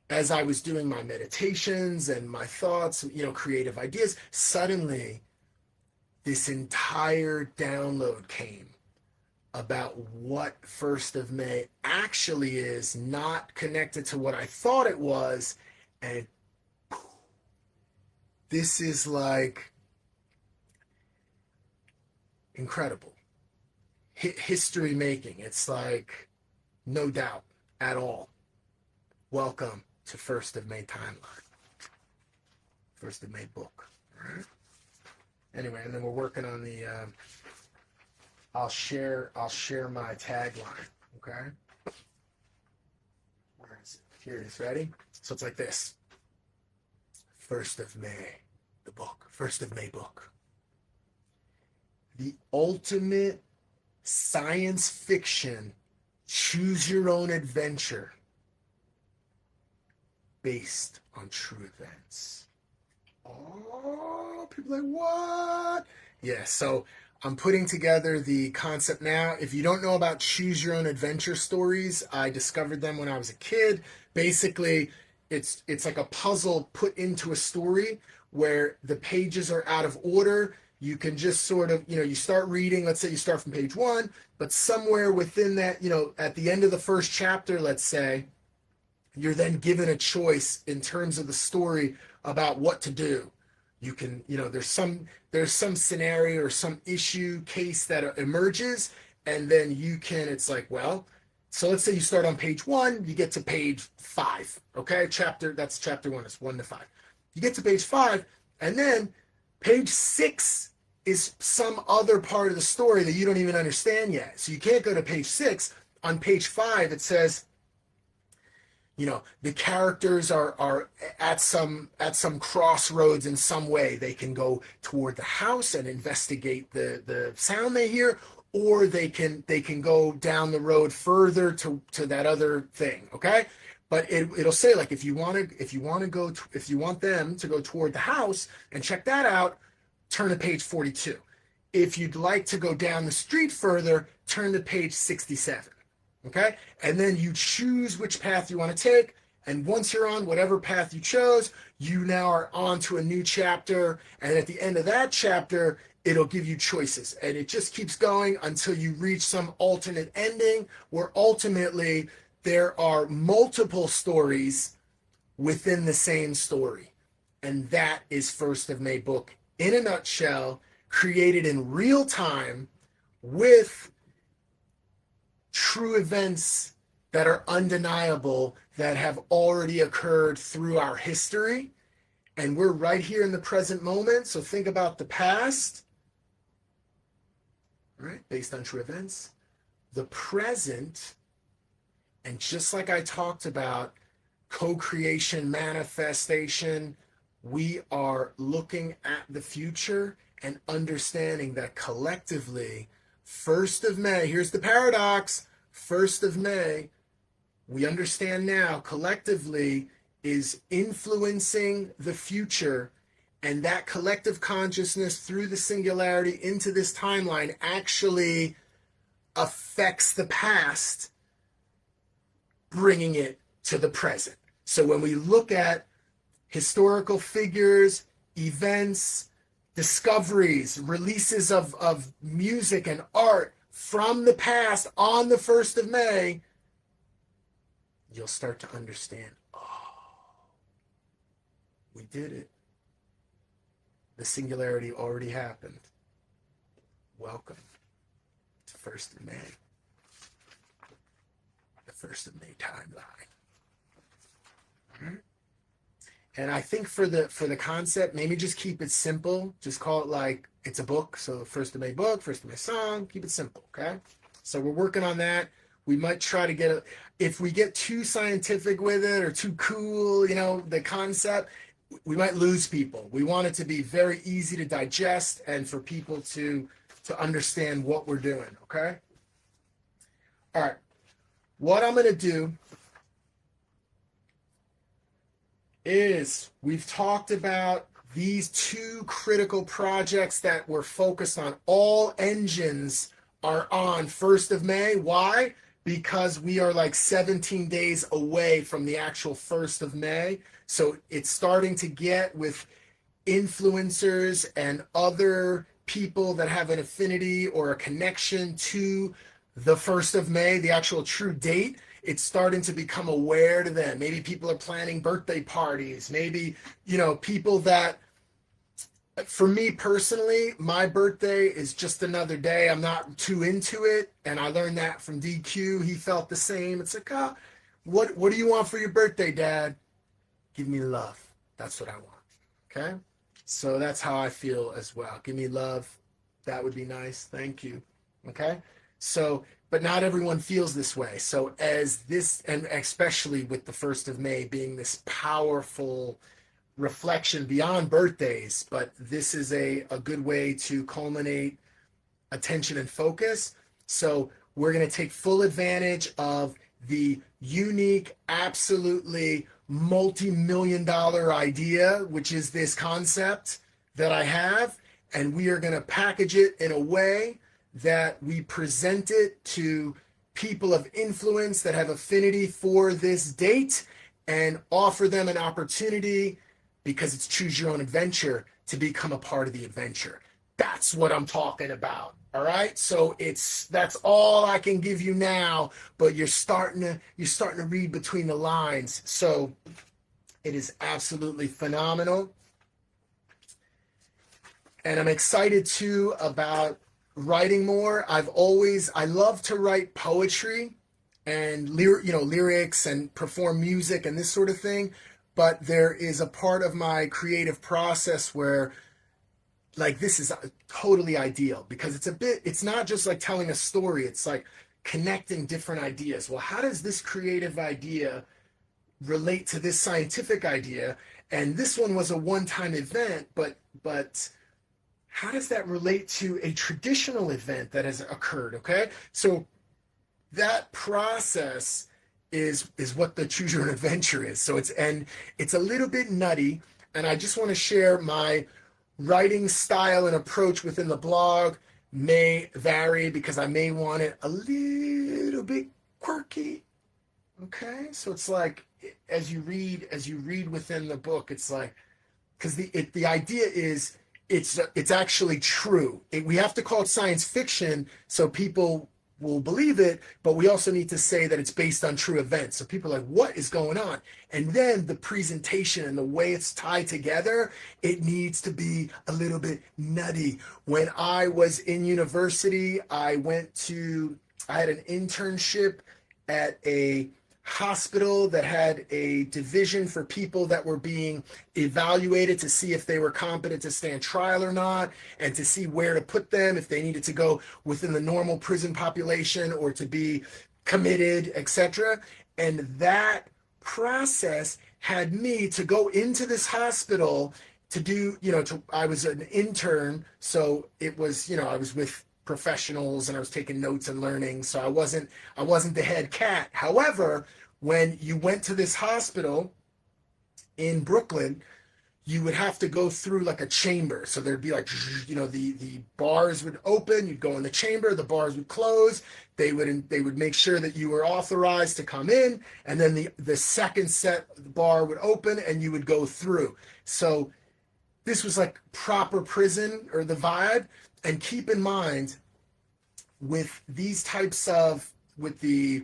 as I was doing my meditations and my thoughts, creative ideas, suddenly this entire download came about what 1st of May actually is, not connected to what I thought it was. And this is like incredible. History making. It's like, no doubt at all. Welcome to 1st of May timeline. 1st of May book. All right. Anyway, and then we're working on the, I'll share my tagline. Okay. Where is it? Here it is. Ready? So it's like this. 1st of May, the book. 1st of May book. The ultimate science fiction, choose your own adventure based on true events. Oh, people are like, what? Yeah, so I'm putting together the concept now. If you don't know about choose your own adventure stories, I discovered them when I was a kid. Basically, it's like a puzzle put into a story where the pages are out of order. You can just sort of, you start reading, let's say you start from page 1, but somewhere within that, at the end of the first chapter, let's say, you're then given a choice in terms of the story about what to do. You can, there's some scenario or some issue case that emerges, and then you can, it's like, well, so let's say you start on page 1, you get to page 5, okay? That's chapter 1, it's 1 to 5. You get to page 5, and then page 6 is some other part of the story that you don't even understand yet. So you can't go to page 6. On page 5, it says, the characters are at some crossroads in some way. They can go toward the house and investigate the sound they hear, or they can go down the road further to that other thing. Okay. But it'll say, like, if you want them to go toward the house and check that out, turn to page 42. If you'd like to go down the street further, turn to page 67. Okay? And then you choose which path you want to take. And once you're on whatever path you chose, you now are on to a new chapter. And at the end of that chapter, it'll give you choices. And it just keeps going until you reach some alternate ending where ultimately there are multiple stories within the same story. And that is 1st of May book in a nutshell, created in real time with true events that are undeniable, that have already occurred through our history. And we're right here in the present moment. So think about the past, right? Based on true events, the present, and just like I talked about, co-creation, manifestation, we are looking at the future and understanding that collectively 1st of May, here's the paradox. 1st of May, we understand now collectively, is influencing the future, and that collective consciousness through the singularity into this timeline actually affects the past, bringing it to the present. So when we look at historical figures, events, discoveries, releases of music and art from the past on the 1st of May, you'll start to understand, oh, we did it. The singularity already happened. Welcome to 1st of May. The 1st of May timeline. And I think for the concept, maybe just keep it simple. Just call it like it's a book. So 1st of May book, 1st of May song, keep it simple, okay? So we're working on that. We might try to get if we get too scientific with it or too cool, the concept, we might lose people. We want it to be very easy to digest and for people to understand what we're doing, okay? All right. What I'm going to do is we've talked about these 2 critical projects that we're focused on. All engines are on 1st of May. Why? Because we are like 17 days away from the actual 1st of May. So it's starting to get with influencers and other people that have an affinity or a connection to the 1st of May, the actual true date. It's starting to become aware to them. Maybe people are planning birthday parties. Maybe, people that, for me personally, my birthday is just another day. I'm not too into it. And I learned that from DQ. He felt the same. It's like, what do you want for your birthday, Dad? Give me love. That's what I want. Okay? So that's how I feel as well. Give me love. That would be nice. Thank you. Okay? So, but not everyone feels this way. So as this, and especially with the 1st of May being this powerful reflection beyond birthdays, but this is a good way to culminate attention and focus. So we're going to take full advantage of the unique, absolutely multi-million-dollar idea, which is this concept that I have, and we are going to package it in a way that we present it to people of influence that have affinity for this date and offer them an opportunity, because it's choose your own adventure, to become a part of the adventure. That's what I'm talking about. All right. So that's all I can give you now, but you're starting to read between the lines. So it is absolutely phenomenal. And I'm excited too about writing more. I love to write poetry and lyrics and perform music and this sort of thing. But there is a part of my creative process where, like, this is totally ideal, because it's not just like telling a story. It's like connecting different ideas. Well, how does this creative idea relate to this scientific idea? And this one was a one-time event, but how does that relate to a traditional event that has occurred? Okay. So that process is what the choose your own adventure is. So it's a little bit nutty, and I just want to share my writing style and approach within the blog may vary, because I may want it a little bit quirky. Okay. So it's like, as you read within the book, it's like, because the idea is it's actually true. We have to call it science fiction so people will believe it, but we also need to say that it's based on true events. So people are like, what is going on? And then the presentation and the way it's tied together, it needs to be a little bit nutty. When I was in university, I had an internship at a hospital that had a division for people that were being evaluated to see if they were competent to stand trial or not, and to see where to put them, if they needed to go within the normal prison population or to be committed, etc. And that process had me to go into this hospital to do, I was an intern, so it was, I was with professionals and I was taking notes and learning. So I wasn't the head cat. However, when you went to this hospital in Brooklyn, you would have to go through like a chamber. So there'd be like, the bars would open, you'd go in the chamber, the bars would close. They would make sure that you were authorized to come in, and then the second set bar would open and you would go through. So this was like proper prison, or the vibe. And keep in mind, with these types of, with the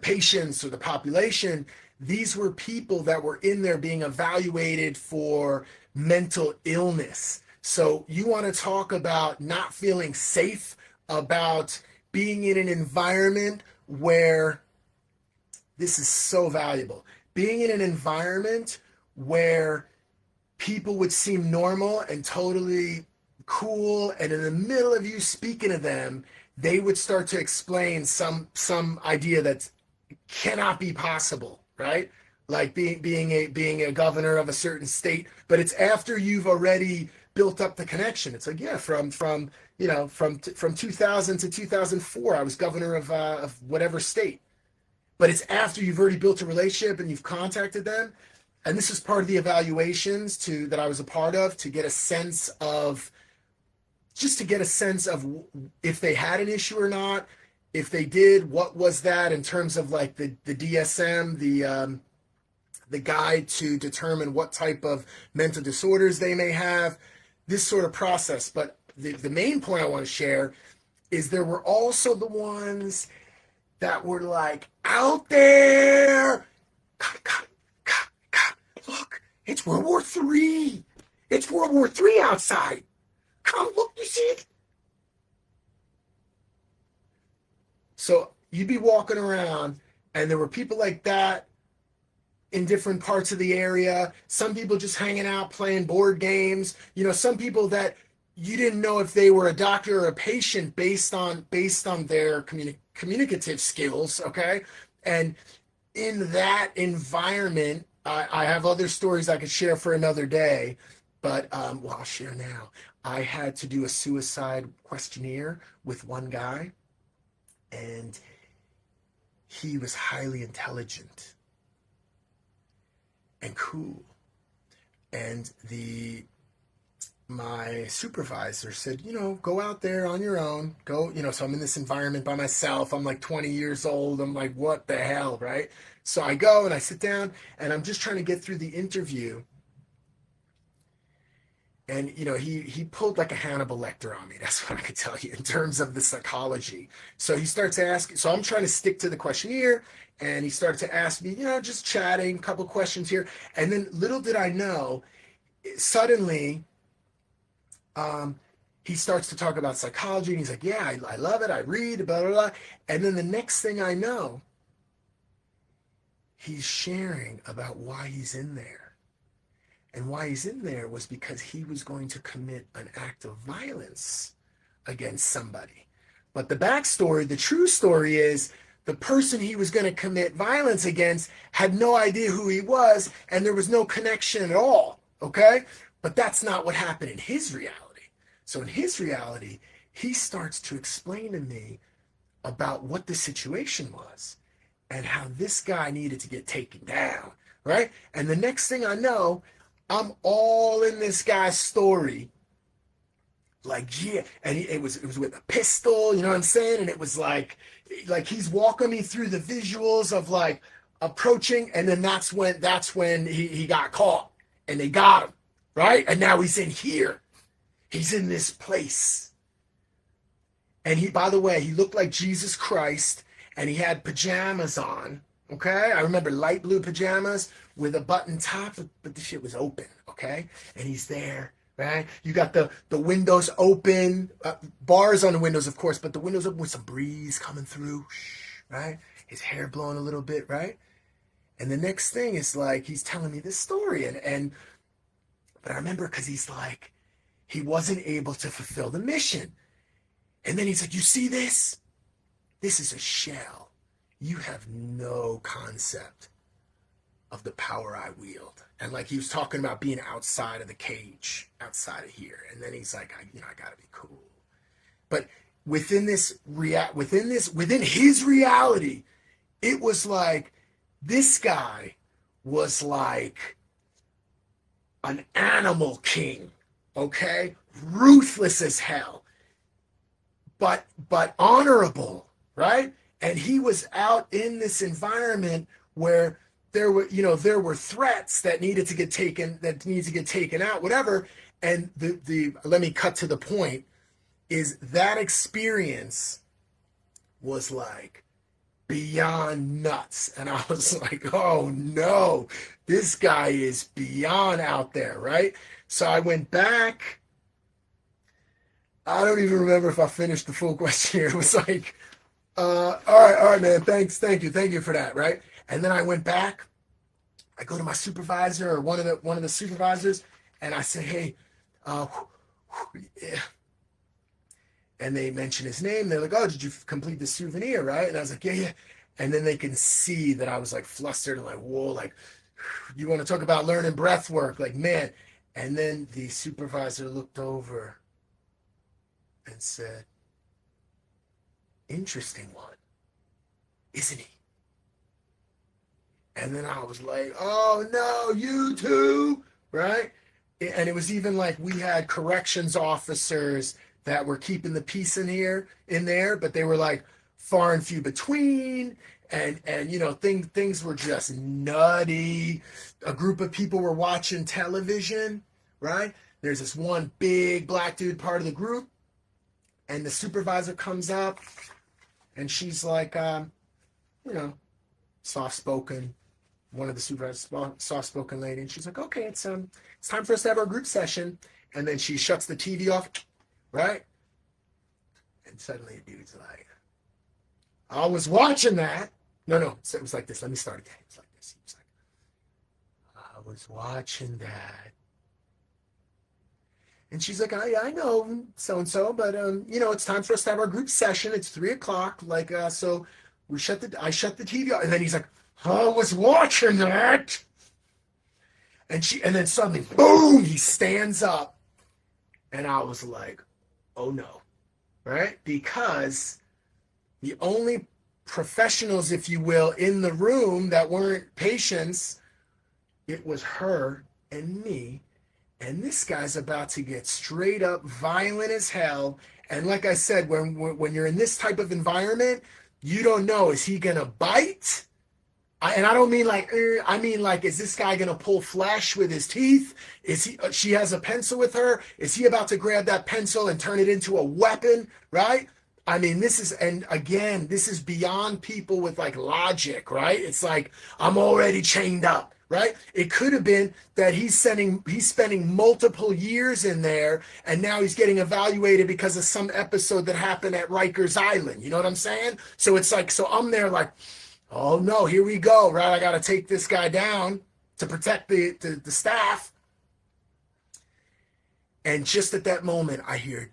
patients or the population, these were people that were in there being evaluated for mental illness. So you want to talk about not feeling safe, about being in an environment where, this is so valuable, being in an environment where people would seem normal and totally cool, and in the middle of you speaking to them, they would start to explain some idea that cannot be possible, right? Like being a governor of a certain state, but it's after you've already built up the connection. It's like, yeah, from 2000 to 2004, I was governor of whatever state. But it's after you've already built a relationship and you've contacted them. And this is part of the evaluations that I was a part of, to get a sense of, if they had an issue or not. If they did, what was that in terms of like the DSM, the guide to determine what type of mental disorders they may have, this sort of process. But the main point I want to share is there were also the ones that were like out there. Look, it's World War III. It's World War III outside. Come look, you see it? So you'd be walking around and there were people like that in different parts of the area. Some people just hanging out, playing board games. Some people that you didn't know if they were a doctor or a patient based on their communicative skills, okay? And in that environment, I have other stories I could share for another day, but I'll share now. I had to do a suicide questionnaire with one guy, and he was highly intelligent and cool. And my supervisor said, go out there on your own. Go, so I'm in this environment by myself. I'm like 20 years old. I'm like, what the hell, right? So I go and I sit down and I'm just trying to get through the interview. And, he pulled like a Hannibal Lecter on me. That's what I could tell you in terms of the psychology. So he starts asking, so I'm trying to stick to the questionnaire, and he started to ask me, just chatting, a couple questions here. And then little did I know, suddenly, he starts to talk about psychology, and he's like, yeah, I love it. I read, blah, blah, blah. And then the next thing I know, he's sharing about why he's in there. And why he's in there was because he was going to commit an act of violence against somebody. But the backstory, the true story is, the person he was going to commit violence against had no idea who he was, and there was no connection at all, okay? But that's not what happened in his reality. So in his reality, he starts to explain to me about what the situation was and how this guy needed to get taken down, right? And the next thing I know, I'm all in this guy's story. Like, yeah, and it was with a pistol, you know what I'm saying? And it was like he's walking me through the visuals of like approaching, and then that's when he got caught and they got him, right? And now he's in here. He's in this place. And he, by the way, he looked like Jesus Christ, and he had pajamas on, okay? I remember light blue pajamas with a button top, but the shit was open, okay? And he's there, right? You got the windows open, bars on the windows, of course, but the windows open with some breeze coming through, right? His hair blowing a little bit, right? And the next thing is like, he's telling me this story, but I remember because he's like, he wasn't able to fulfill the mission. And then he's like, you see this? This is a shell. You have no concept of the power I wield. And like he was talking about being outside of the cage, outside of here. And then he's like, I gotta be cool. But within his reality, it was like this guy was like an animal king, okay? Ruthless as hell, but honorable, right? And he was out in this environment where there were threats that needed to get taken out, whatever. And the let me cut to the point, is that experience was like beyond nuts. And I was like, oh no, this guy is beyond out there, right? So I went back. I don't even remember if I finished the full questionnaire. It was like, all right, man, thank you for that, right? And then I went back. I go to my supervisor, or one of the supervisors, and I say, hey, yeah. And they mention his name. They're like, oh, did you complete the souvenir, right? And I was like, yeah. And then they can see that I was like flustered and like, whoa, like, you want to talk about learning breath work, like, man. And then the supervisor looked over and said, interesting one, isn't he? And then I was like, oh no, you too, right? And it was even like we had corrections officers that were keeping the peace in there, but they were like far and few between. And things were just nutty. A group of people were watching television, right? There's this one big black dude part of the group, and the supervisor comes up, and she's like, soft-spoken, one of the supervisors, soft-spoken lady, and she's like, okay, it's time for us to have our group session. And then she shuts the TV off, right? And suddenly the dude's like, I was watching that. No, so it was like this. Let me start again. It's like this. He was like, I was watching that. And she's like, I know so-and-so, but it's time for us to have our group session. It's 3:00. Like, so I shut the TV off. And then he's like, I was watching that. And then suddenly, boom, he stands up. And I was like, oh no, right? Because the only professionals, if you will, in the room that weren't patients, it was her and me. And this guy's about to get straight up violent as hell. And like I said, when you're in this type of environment, you don't know, is he going to bite? And I don't mean like, I mean like, is this guy going to pull flesh with his teeth? She has a pencil with her. Is he about to grab that pencil and turn it into a weapon, right? I mean, this is beyond people with like logic, right? It's like, I'm already chained up, right? It could have been that he's spending multiple years in there, and now he's getting evaluated because of some episode that happened at Rikers Island. You know what I'm saying? So it's like, so I'm there like, oh no, here we go, right? I got to take this guy down to protect the staff. And just at that moment, I hear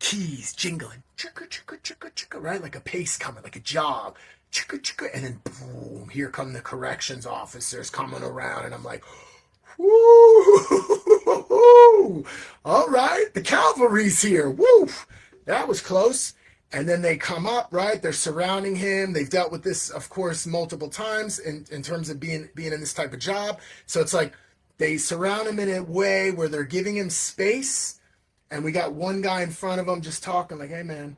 keys jingling, chicka, chicka, chicka, chicka, right? Like a pace coming, like a jog, chicka, chicka. And then boom, here come the corrections officers coming around. And I'm like, woo, all right, the cavalry's here. Woo, that was close. And then they come up, right? They're surrounding him. They've dealt with this, of course, multiple times in terms of being in this type of job. So it's like they surround him in a way where they're giving him space. And we got one guy in front of him just talking like, hey, man,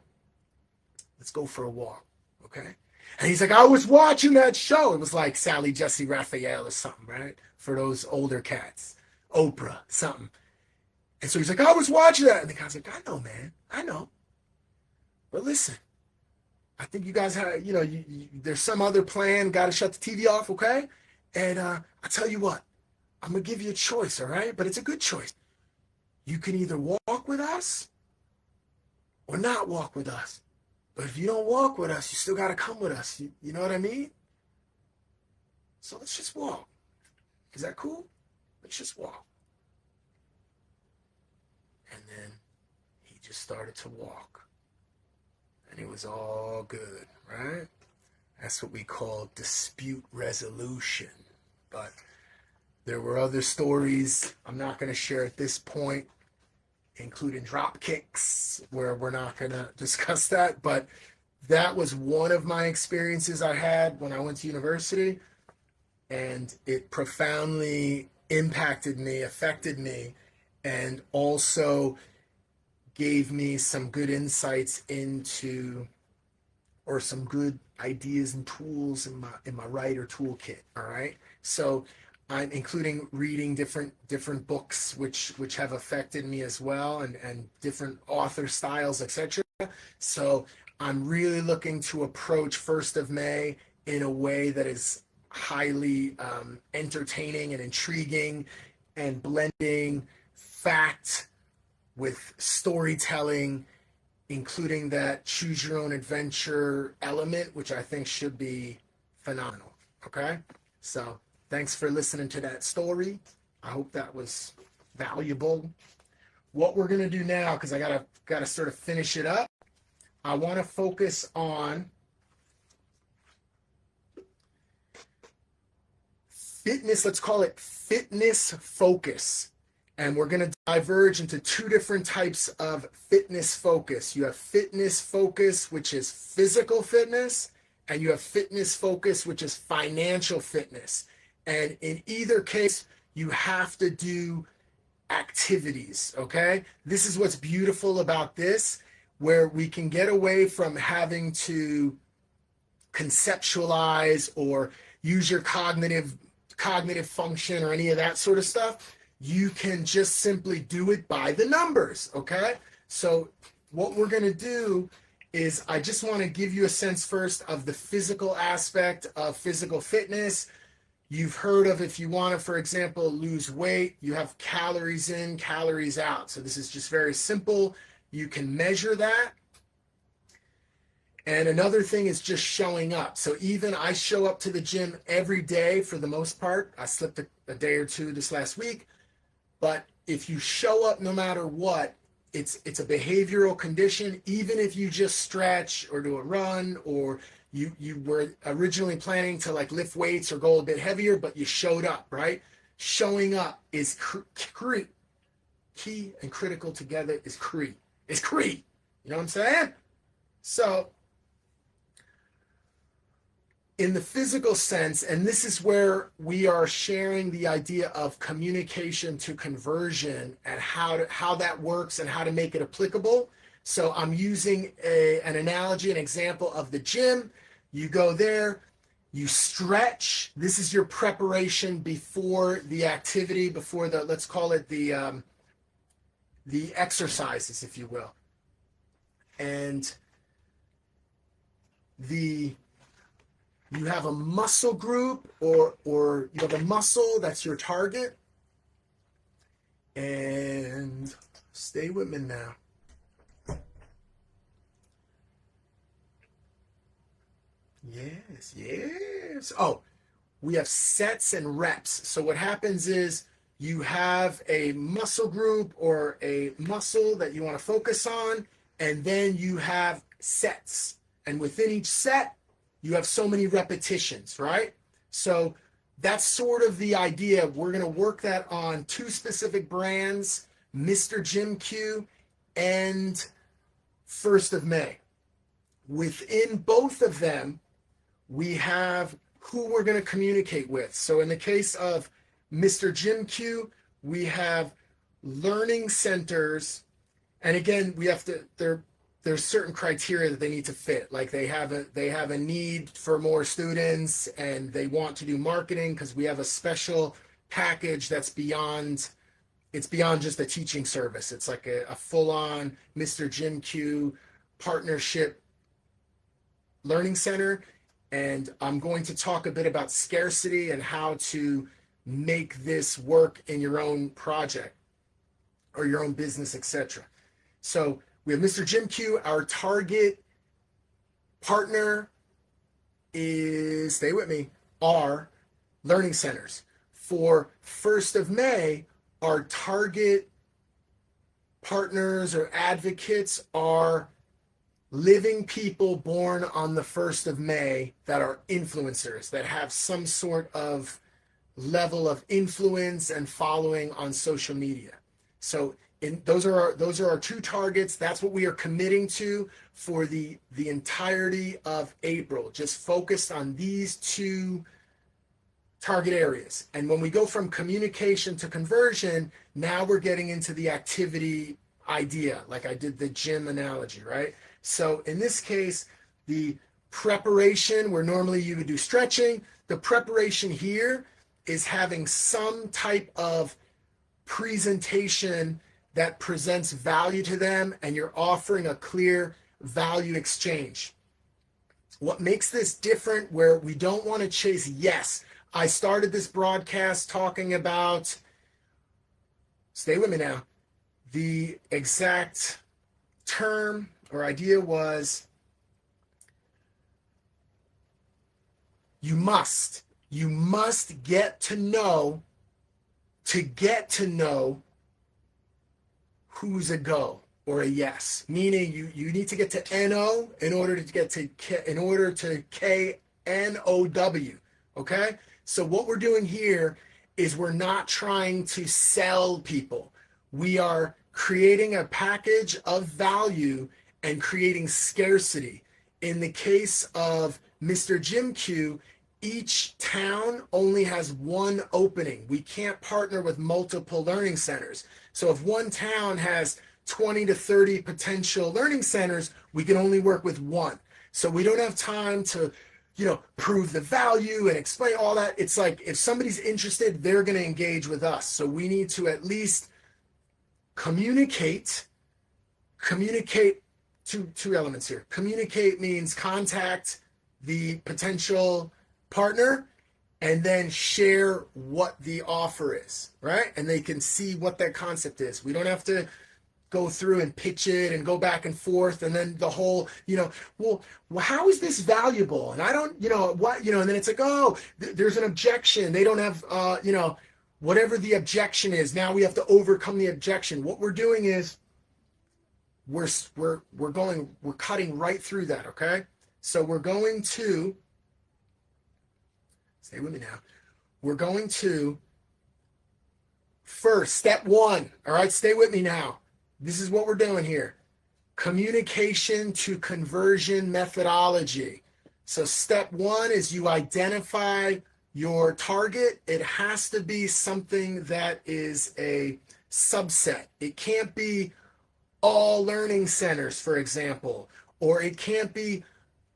let's go for a walk, okay? And he's like, I was watching that show. It was like Sally Jesse Raphael or something, right? For those older cats. Oprah, something. And so he's like, I was watching that. And the guy's like, I know, man. I know. But listen, I think you guys have, there's some other plan. Got to shut the TV off, okay? And I tell you what, I'm going to give you a choice, all right? But it's a good choice. You can either walk with us or not walk with us. But if you don't walk with us, you still got to come with us. You know what I mean? So let's just walk. Is that cool? Let's just walk. And then he just started to walk. And it was all good, right? That's what we call dispute resolution. But there were other stories I'm not going to share at this point. including drop kicks, where we're not going to discuss that. But that was one of my experiences I had when I went to university, and it profoundly impacted me, affected me, and also gave me some good insights into, or some good ideas and tools in my writer toolkit. All right, so I'm including reading different books which have affected me as well, and different author styles, etc. So I'm really looking to approach 1st of May in a way that is highly entertaining and intriguing, and blending fact with storytelling, including that choose your own adventure element, which I think should be phenomenal. Okay? So thanks for listening to that story. I hope that was valuable. What we're going to do now, because I gotta sort of finish it up, I want to focus on fitness. Let's call it fitness focus. And we're going to diverge into 2 different types of fitness focus. You have fitness focus, which is physical fitness, and you have fitness focus, which is financial fitness. And in either case, you have to do activities, okay? This is what's beautiful about this, where we can get away from having to conceptualize or use your cognitive function or any of that sort of stuff. You can just simply do it by the numbers, okay? So what we're going to do is, I just want to give you a sense first of the physical aspect of physical fitness. You've heard of, if you want to, for example, lose weight, you have calories in, calories out. So this is just very simple. You can measure that. And another thing is just showing up. So even I show up to the gym every day for the most part. I slipped a day or two this last week. But if you show up no matter what, it's a behavioral condition. Even if you just stretch or do a run, or you were originally planning to like lift weights or go a bit heavier, but you showed up, right? Showing up is key and critical together is key. It's key. You know what I'm saying? So in the physical sense, and this is where we are sharing the idea of communication to conversion, and how that works and how to make it applicable. So I'm using an analogy, an example of the gym. You go there, you stretch. This is your preparation before the activity, before the, let's call it the exercises, if you will. And you have a muscle group, or you have a muscle that's your target. And stay with me now. Yes. Oh, we have sets and reps. So what happens is, you have a muscle group or a muscle that you want to focus on, and then you have sets. And within each set, you have so many repetitions, right? So that's sort of the idea. We're going to work that on 2 specific brands, Mr. Jim Q and 1st of May. Within both of them, we have who we're going to communicate with. So in the case of Mr. Jim Q, we have learning centers. And again, we have to, there's certain criteria that they need to fit. Like they have a need for more students, and they want to do marketing, because we have a special package that's beyond just a teaching service. It's like a full-on Mr. Jim Q partnership learning center. And I'm going to talk a bit about scarcity and how to make this work in your own project or your own business, etc. So we have Mr. Jim Q. Our target partner is, stay with me, are learning centers. For 1st of May, our target partners or advocates are living people born on the 1st of May that are influencers, that have some sort of level of influence and following on social media. So And those are our two targets. That's what we are committing to for the entirety of April. Just focused on these two target areas. And when we go from communication to conversion, now we're getting into the activity idea, like I did the gym analogy, right? So in this case, the preparation, where normally you would do stretching, the preparation here is having some type of presentation that presents value to them, and you're offering a clear value exchange. What makes this different, where we don't want to chase yes. I started this broadcast talking about, stay with me now, the exact term or idea was you must get to know who's a go or a yes, meaning you need to get to NO in order to get to KNOW. Okay, so what we're doing here is we're not trying to sell people. We are creating a package of value and creating scarcity. In the case of Mr. Jim Q, each town only has one opening. We can't partner with multiple learning centers. So if one town has 20 to 30 potential learning centers, we can only work with one. So we don't have time to, prove the value and explain all that. It's like if somebody's interested, they're going to engage with us. So we need to at least communicate two elements here. Communicate means contact the potential partner and then share what the offer is, right? And they can see what that concept is. We don't have to go through and pitch it and go back and forth and then the whole, well, how is this valuable? And I don't, and then it's like, oh, there's an objection. They don't have, whatever the objection is. Now we have to overcome the objection. What we're doing is we're cutting right through that, okay? So we're going to, stay with me now. We're going to first, step one, all right? Stay with me now. This is what we're doing here. Communication to conversion methodology. So step one is you identify your target. It has to be something that is a subset. It can't be all learning centers, for example, or it can't be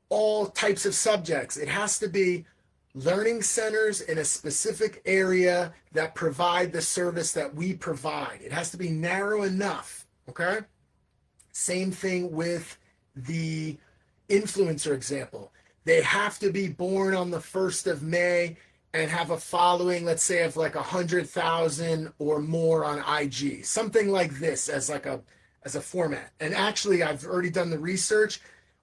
all types of subjects. It has to be learning centers in a specific area that provide the service that we provide. It has to be narrow enough, okay? Same thing with the influencer example. They have to be born on the 1st of May and have a following, let's say, of like 100,000 or more on IG. Something like this as a format. And actually, I've already done the research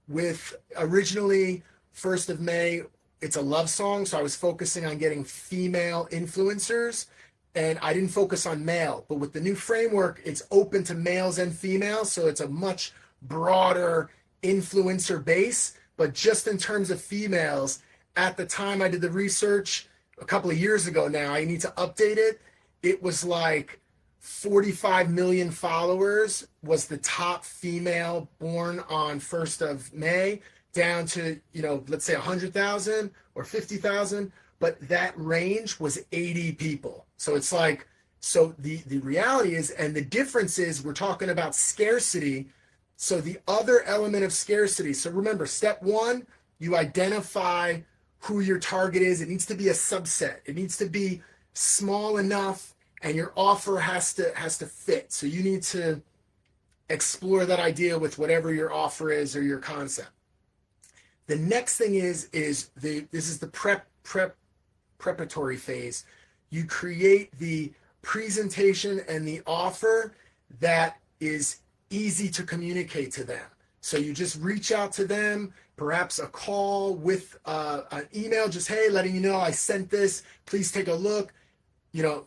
with originally 1st of May, it's a love song. So I was focusing on getting female influencers and I didn't focus on male. But with the new framework, it's open to males and females. So it's a much broader influencer base. But just in terms of females, at the time I did the research a couple of years ago now, I need to update it. It was like 45 million followers was the top female born on 1st of May, down to, let's say 100,000 or 50,000, but that range was 80 people. So it's like, so the reality is, and the difference is we're talking about scarcity. So the other element of scarcity. So remember, step one, you identify who your target is. It needs to be a subset. It needs to be small enough and your offer has to fit. So you need to explore that idea with whatever your offer is or your concept. The next thing is this is the preparatory phase. You create the presentation and the offer that is easy to communicate to them. So you just reach out to them, perhaps a call with an email, just, hey, letting you know I sent this, please take a look,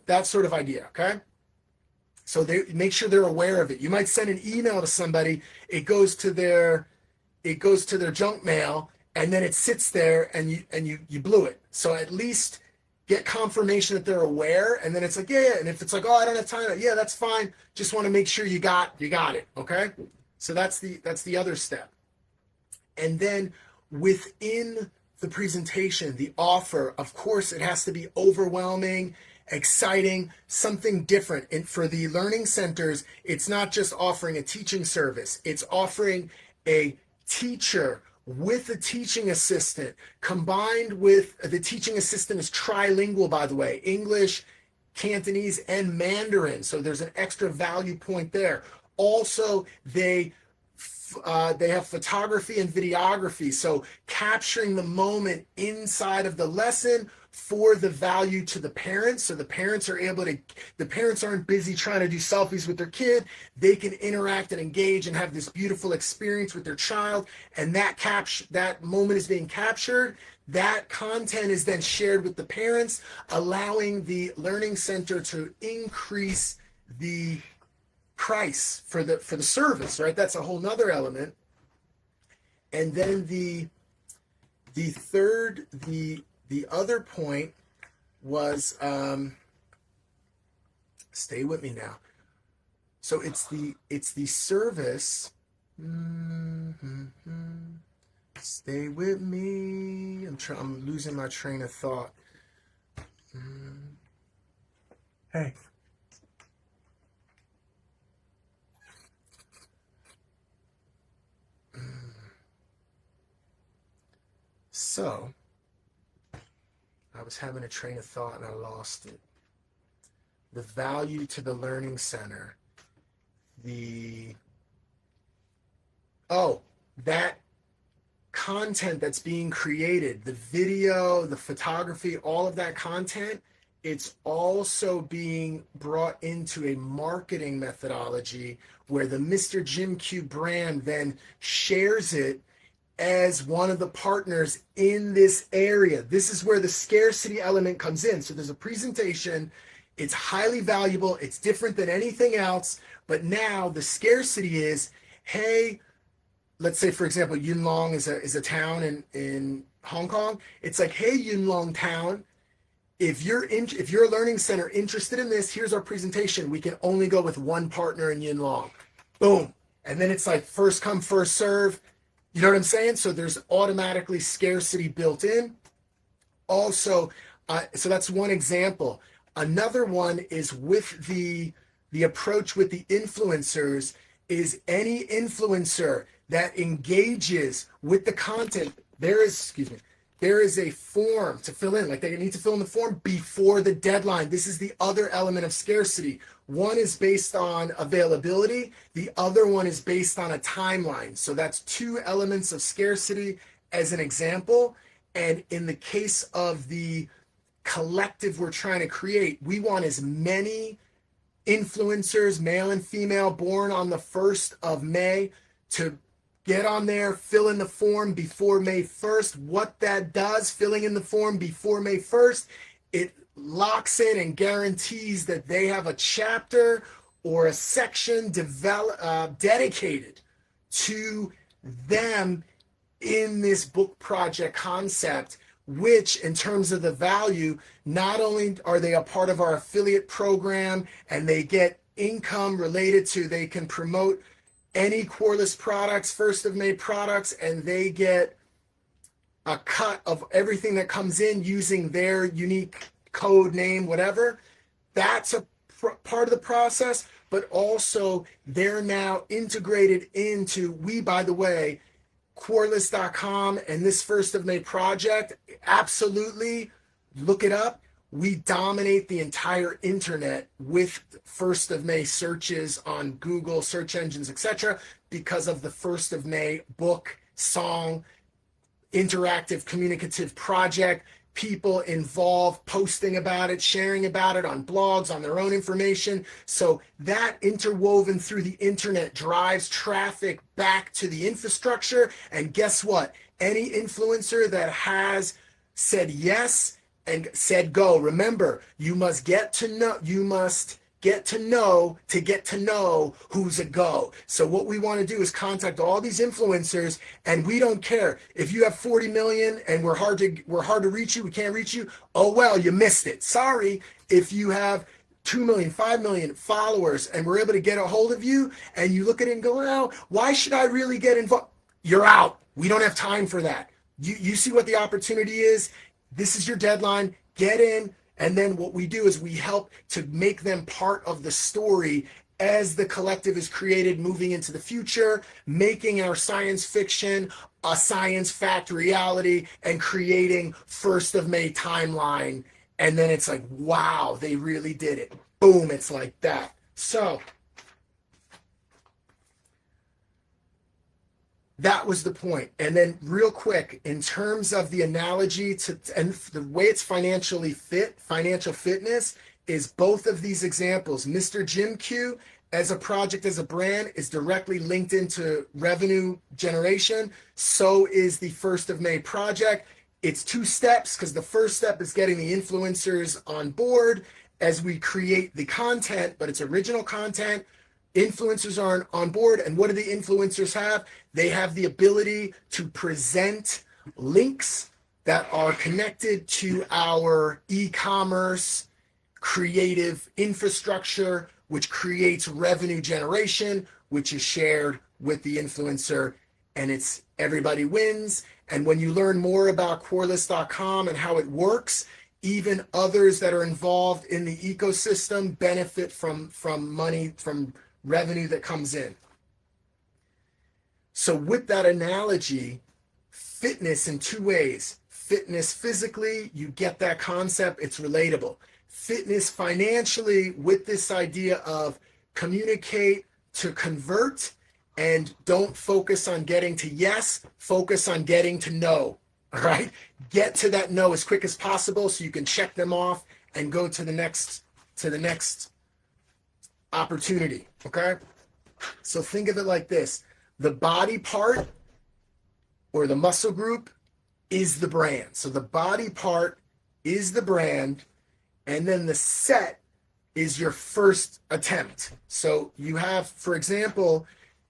that sort of idea, okay? So they make sure they're aware of it. You might send an email to somebody, it goes to their junk mail, and then it sits there and you blew it. So at least get confirmation that they're aware, and then it's like, yeah. And if it's like, oh, I don't have time, yeah, that's fine. Just want to make sure you got it. Okay. So that's the other step. And then within the presentation, the offer, of course, it has to be overwhelming, exciting, something different. And for the learning centers, it's not just offering a teaching service, it's offering a teacher with a teaching assistant, combined with the teaching assistant is trilingual, by the way, English, Cantonese, and Mandarin. So there's an extra value point there. Also, they have photography and videography, so capturing the moment inside of the lesson for the value to the parents, so the parents aren't busy trying to do selfies with their kid. They can interact and engage and have this beautiful experience with their child, and that moment is being captured. That content is then shared with the parents, allowing the learning center to increase the price for the service, right? That's a whole nother element. And then the other point was, stay with me now. So it's the service. Stay with me. I'm losing my train of thought. Hey. So, I was having a train of thought and I lost it. The value to the learning center. That content that's being created, the video, the photography, all of that content, it's also being brought into a marketing methodology where the Mr. Jim Q brand then shares it as one of the partners in this area. This is where the scarcity element comes in. So there's a presentation, it's highly valuable, it's different than anything else, but now the scarcity is, hey, let's say, for example, Yuen Long is a town in Hong Kong. It's like, hey, Yuen Long town, if you're a learning center interested in this, here's our presentation. We can only go with one partner in Yuen Long. Boom. And then it's like first come, first serve. You know what I'm saying? So there's automatically scarcity built in. Also, so that's one example. Another one is with the approach with the influencers is any influencer that engages with the content. There is a form to fill in. Like they need to fill in the form before the deadline. This is the other element of scarcity. One is based on availability. The other one is based on a timeline. So that's two elements of scarcity as an example. And in the case of the collective we're trying to create, we want as many influencers, male and female, born on the 1st of May to get on there, fill in the form before May 1st. What that does, filling in the form before May 1st, it locks in and guarantees that they have a chapter or a section dedicated to them in this book project concept, which in terms of the value, not only are they a part of our affiliate program and they get income related to, they can promote any QUARLESS products, 1st of May products, and they get a cut of everything that comes in using their unique code name, whatever. That's a part of the process, but also they're now integrated into, by the way, QUARLESS.com and this 1st of May project, absolutely look it up. We dominate the entire internet with 1st of May searches on Google, search engines, etc., because of the 1st of May book, song, interactive, communicative project, people involved, posting about it, sharing about it on blogs, on their own information. So that interwoven through the internet drives traffic back to the infrastructure. And guess what? Any influencer that has said yes and said go. Remember, you must get to know who's a go. So what we want to do is contact all these influencers, and we don't care if you have 40 million and we're hard to reach you, we can't reach you. Oh well, you missed it. Sorry. If you have 2 million, 5 million followers and we're able to get a hold of you and you look at it and go, oh, why should I really get involved? You're out. We don't have time for that. You see what the opportunity is. This is your deadline. Get in. And then what we do is we help to make them part of the story as the collective is created, moving into the future, making our science fiction a science fact reality, and creating 1st of May timeline. And then it's like, wow, they really did it. Boom, it's like that. So that was the point. And then real quick, in terms of the analogy to, and the way it's financial fitness is both of these examples. Mr. Jim Q as a project, as a brand, is directly linked into revenue generation. So is the 1st of May project. It's 2 steps, because the first step is getting the influencers on board as we create the content, but it's original content. Influencers are on board, and what do the influencers have? They have the ability to present links that are connected to our e-commerce creative infrastructure, which creates revenue generation, which is shared with the influencer, and it's everybody wins. And when you learn more about QUARLESS.com and how it works, even others that are involved in the ecosystem benefit from money, from revenue that comes in. So with that analogy, fitness in 2 ways. Fitness physically, you get that concept, it's relatable. Fitness financially, with this idea of communicate to convert, and don't focus on getting to yes, focus on getting to no. All right? Get to that no as quick as possible so you can check them off and go to the next opportunity. Okay? So think of it like this. The body part or the muscle group is the brand. So the body part is the brand, and then the set is your first attempt. So you have, for example,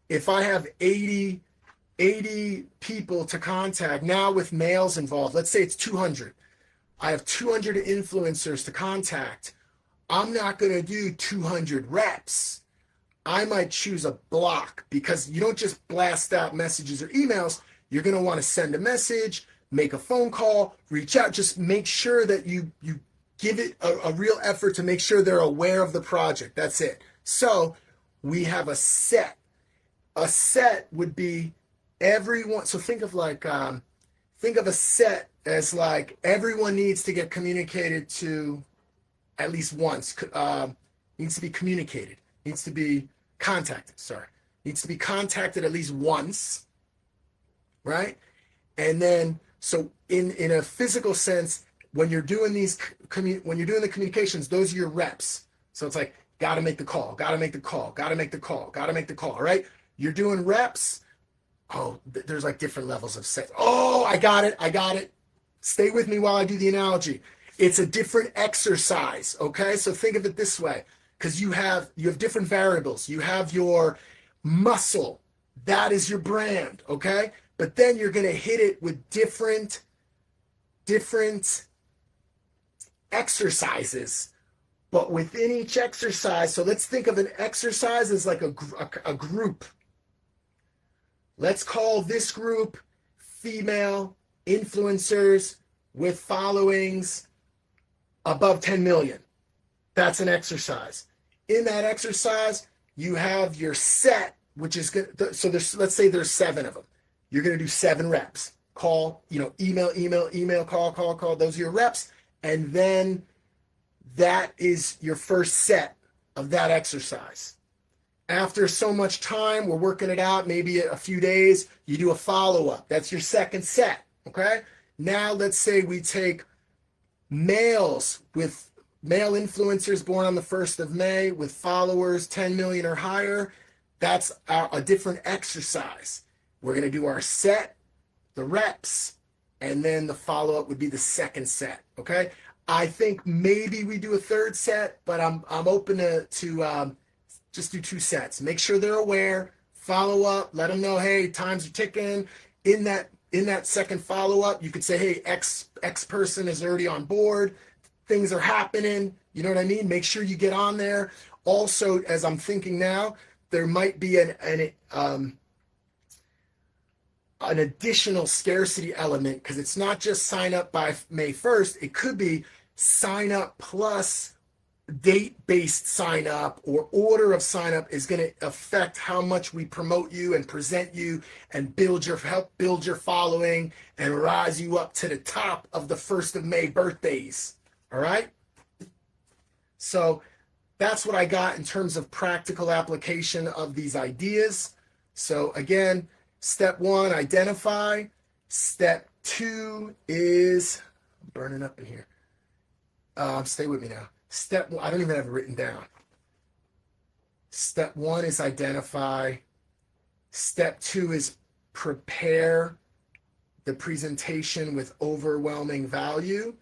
if I have 80 people to contact, now with males involved, let's say it's 200. I have 200 influencers to contact. I'm not going to do 200 reps. I might choose a block, because you don't just blast out messages or emails. You're going to want to send a message, make a phone call, reach out. Just make sure that you give it a real effort to make sure they're aware of the project. That's it. So we have a set. A set would be everyone. So think of a set as like everyone needs to get communicated to at least once. Needs to be communicated. Needs to be contacted. Needs to be contacted at least once, right? And then, so in a physical sense, when you're doing the communications, those are your reps. So it's like, got to make the call, got to make the call, got to make the call, got to make the call, right? You're doing reps. Oh, there's like different levels of set. Oh, I got it. Stay with me while I do the analogy. It's a different exercise, okay? So think of it this way, because you have different variables. You have your muscle. That is your brand, okay? But then you're going to hit it with different exercises. But within each exercise, so let's think of an exercise as like a group. Let's call this group female influencers with followings above 10 million. That's an exercise. In that exercise, you have your set, which is good. So let's say there's 7 of them. You're going to do 7 reps. Call, email, call. Those are your reps. And then that is your first set of that exercise. After so much time, we're working it out, maybe a few days, you do a follow-up. That's your second set, okay? Now let's say we take males with male influencers born on the 1st of May with followers 10 million or higher. That's a different exercise. We're going to do our set, the reps, and then the follow-up would be the second set, okay? I think maybe we do a third set, but I'm open to just do 2 sets. Make sure they're aware, follow up, let them know, hey, times are ticking. In that second follow up, you could say, hey, X person is already on board. Things are happening. You know what I mean? Make sure you get on there. Also, as I'm thinking now, there might be an additional scarcity element, because it's not just sign up by May 1st. It could be sign up plus date-based sign up, or order of sign up is going to affect how much we promote you and present you and help build your following and rise you up to the top of the 1st of May birthdays. All right. So that's what I got in terms of practical application of these ideas. So again, step 1, identify. Step 2 is, I'm burning up in here. Stay with me now. I don't even have it written down. Step 1 is identify. Step 2 is prepare the presentation with overwhelming value.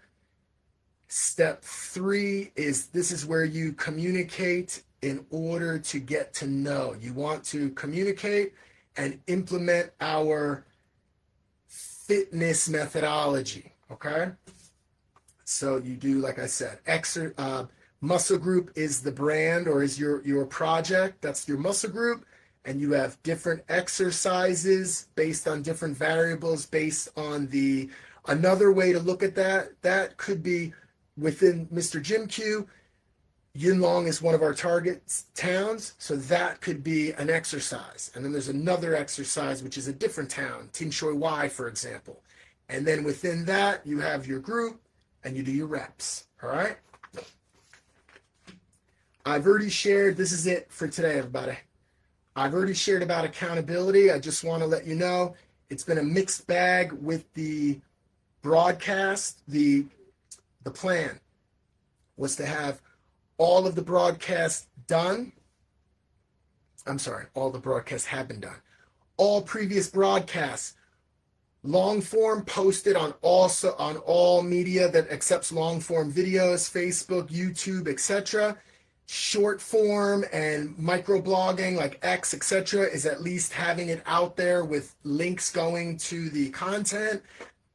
Step 3 is, this is where you communicate in order to get to know. You want to communicate and implement our fitness methodology, okay? So you do, like I said, muscle group is the brand, or is your project. That's your muscle group. And you have different exercises based on different variables, based on another way to look at that could be within Mr. Jim Q. Yunlong is one of our target towns, so that could be an exercise. And then there's another exercise, which is a different town, Tin Shui Y, for example. And then within that, you have your group, and you do your reps, all right? I've already shared, this is it for today, everybody. I've already shared about accountability. I just want to let you know, it's been a mixed bag with the broadcast. The plan was to have all of the broadcasts done. I'm sorry, all the broadcasts have been done. All previous broadcasts, long form, posted on all media that accepts long form videos, Facebook, YouTube, etc. Short form and microblogging like X, etc., is at least having it out there with links going to the content.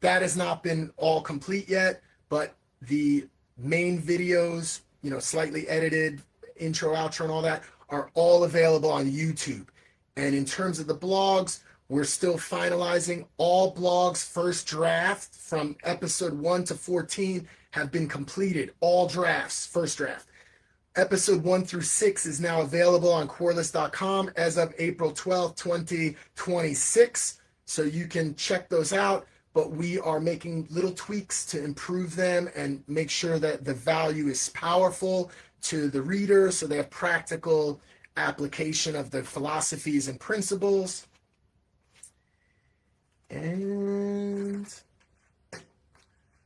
That has not been all complete yet, but the main videos, slightly edited, intro, outro, and all that, are all available on YouTube. And in terms of the blogs, we're still finalizing. All blogs first draft from episode 1 to 14 have been completed. All drafts, first draft. Episode 1 through 6 is now available on QUARLESS.com as of April 12th, 2026. So you can check those out, but we are making little tweaks to improve them and make sure that the value is powerful to the reader, so they have practical application of the philosophies and principles. And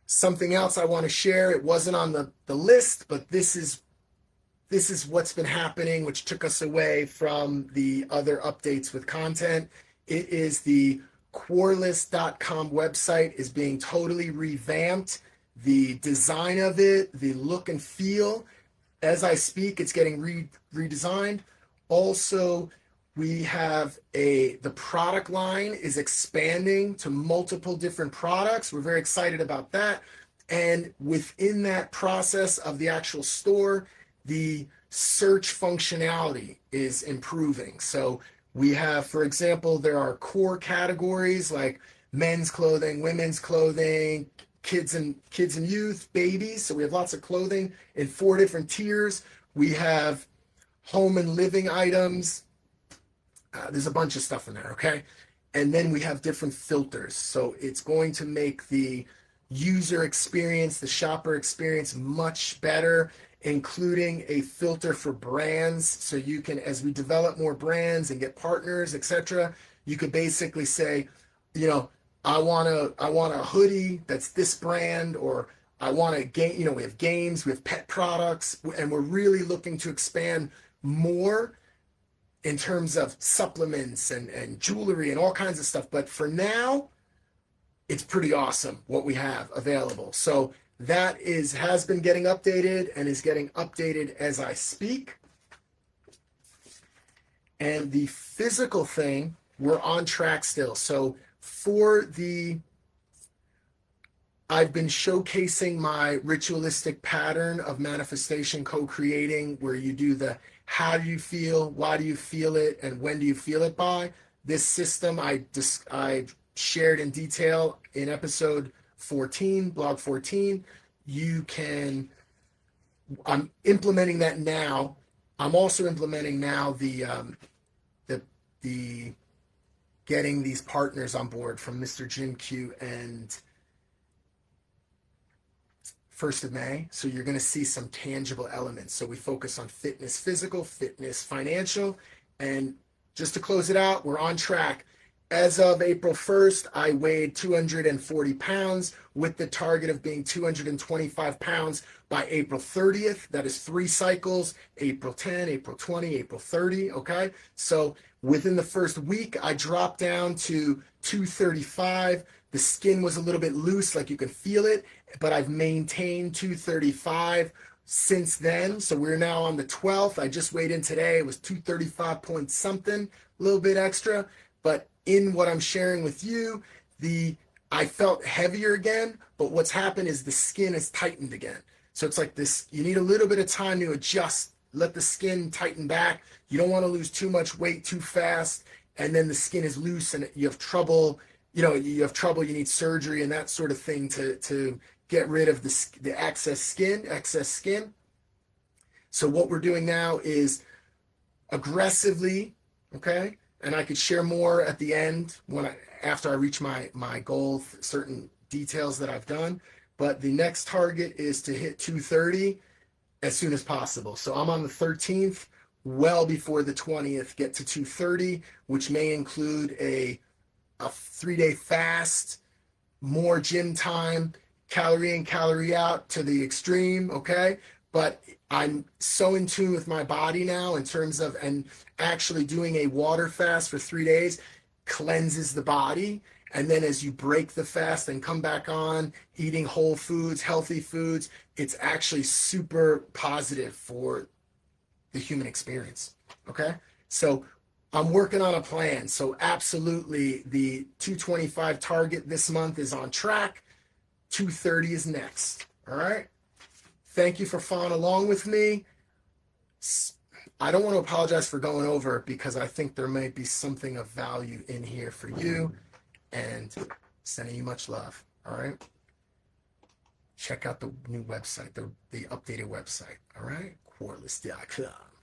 something else I want to share, it wasn't on the list, but this is what's been happening, which took us away from the other updates with content. It is the QUARLESS.com website is being totally revamped. The design of it, the look and feel, as I speak, it's getting redesigned. Also, we have the product line is expanding to multiple different products. We're very excited about that. And within that process of the actual store, the search functionality is improving. So we have, for example, there are core categories like men's clothing, women's clothing, kids and youth, babies. So we have lots of clothing in 4 different tiers. We have home and living items. There's a bunch of stuff in there, okay? And then we have different filters. So it's going to make the user experience, the shopper experience much better, including a filter for brands. So you can, as we develop more brands and get partners, etc., you could basically say, I want a hoodie that's this brand, or I want a game, we have games, we have pet products, and we're really looking to expand more in terms of supplements and jewelry and all kinds of stuff. But for now, it's pretty awesome what we have available. So that has been getting updated and is getting updated as I speak. And the physical thing, we're on track still. So I've been showcasing my ritualistic pattern of manifestation co-creating, where you do the how do you feel, why do you feel it, and when do you feel it by. This system I shared in detail in episode 14, blog 14. I'm implementing that now. I'm also implementing now the getting these partners on board from Mr. Jim Q and 1st of May. So you're going to see some tangible elements. So we focus on fitness physical, fitness financial, and just to close it out, we're on track. As of April 1st, I weighed 240 pounds with the target of being 225 pounds by April 30th. That is 3 cycles, April 10, April 20, April 30, okay? So within the first week, I dropped down to 235. The skin was a little bit loose, like you can feel it, but I've maintained 235 since then. So we're now on the 12th. I just weighed in today. It was 235 point something, a little bit extra. But in what I'm sharing with you, I felt heavier again, but what's happened is the skin has tightened again. So it's like this, you need a little bit of time to adjust, let the skin tighten back. You don't want to lose too much weight too fast, and then the skin is loose and you have trouble, you need surgery and that sort of thing to get rid of the excess skin. So what we're doing now is aggressively, okay? And I could share more at the end after I reach my goal, certain details that I've done. But the next target is to hit 230 as soon as possible. So I'm on the 13th, well before the 20th, get to 230, which may include a 3-day fast, more gym time, calorie in, calorie out to the extreme, okay? But I'm so in tune with my body now in terms of, and actually doing a water fast for 3 days cleanses the body. And then as you break the fast and come back on, eating whole foods, healthy foods, it's actually super positive for the human experience, okay? So I'm working on a plan. So absolutely the 225 target this month is on track. 230 is next, all right? Thank you for following along with me. I don't want to apologize for going over because I think there may be something of value in here for you, and sending you much love, all right? Check out the new website, the updated website, all right? QUARLESS.com.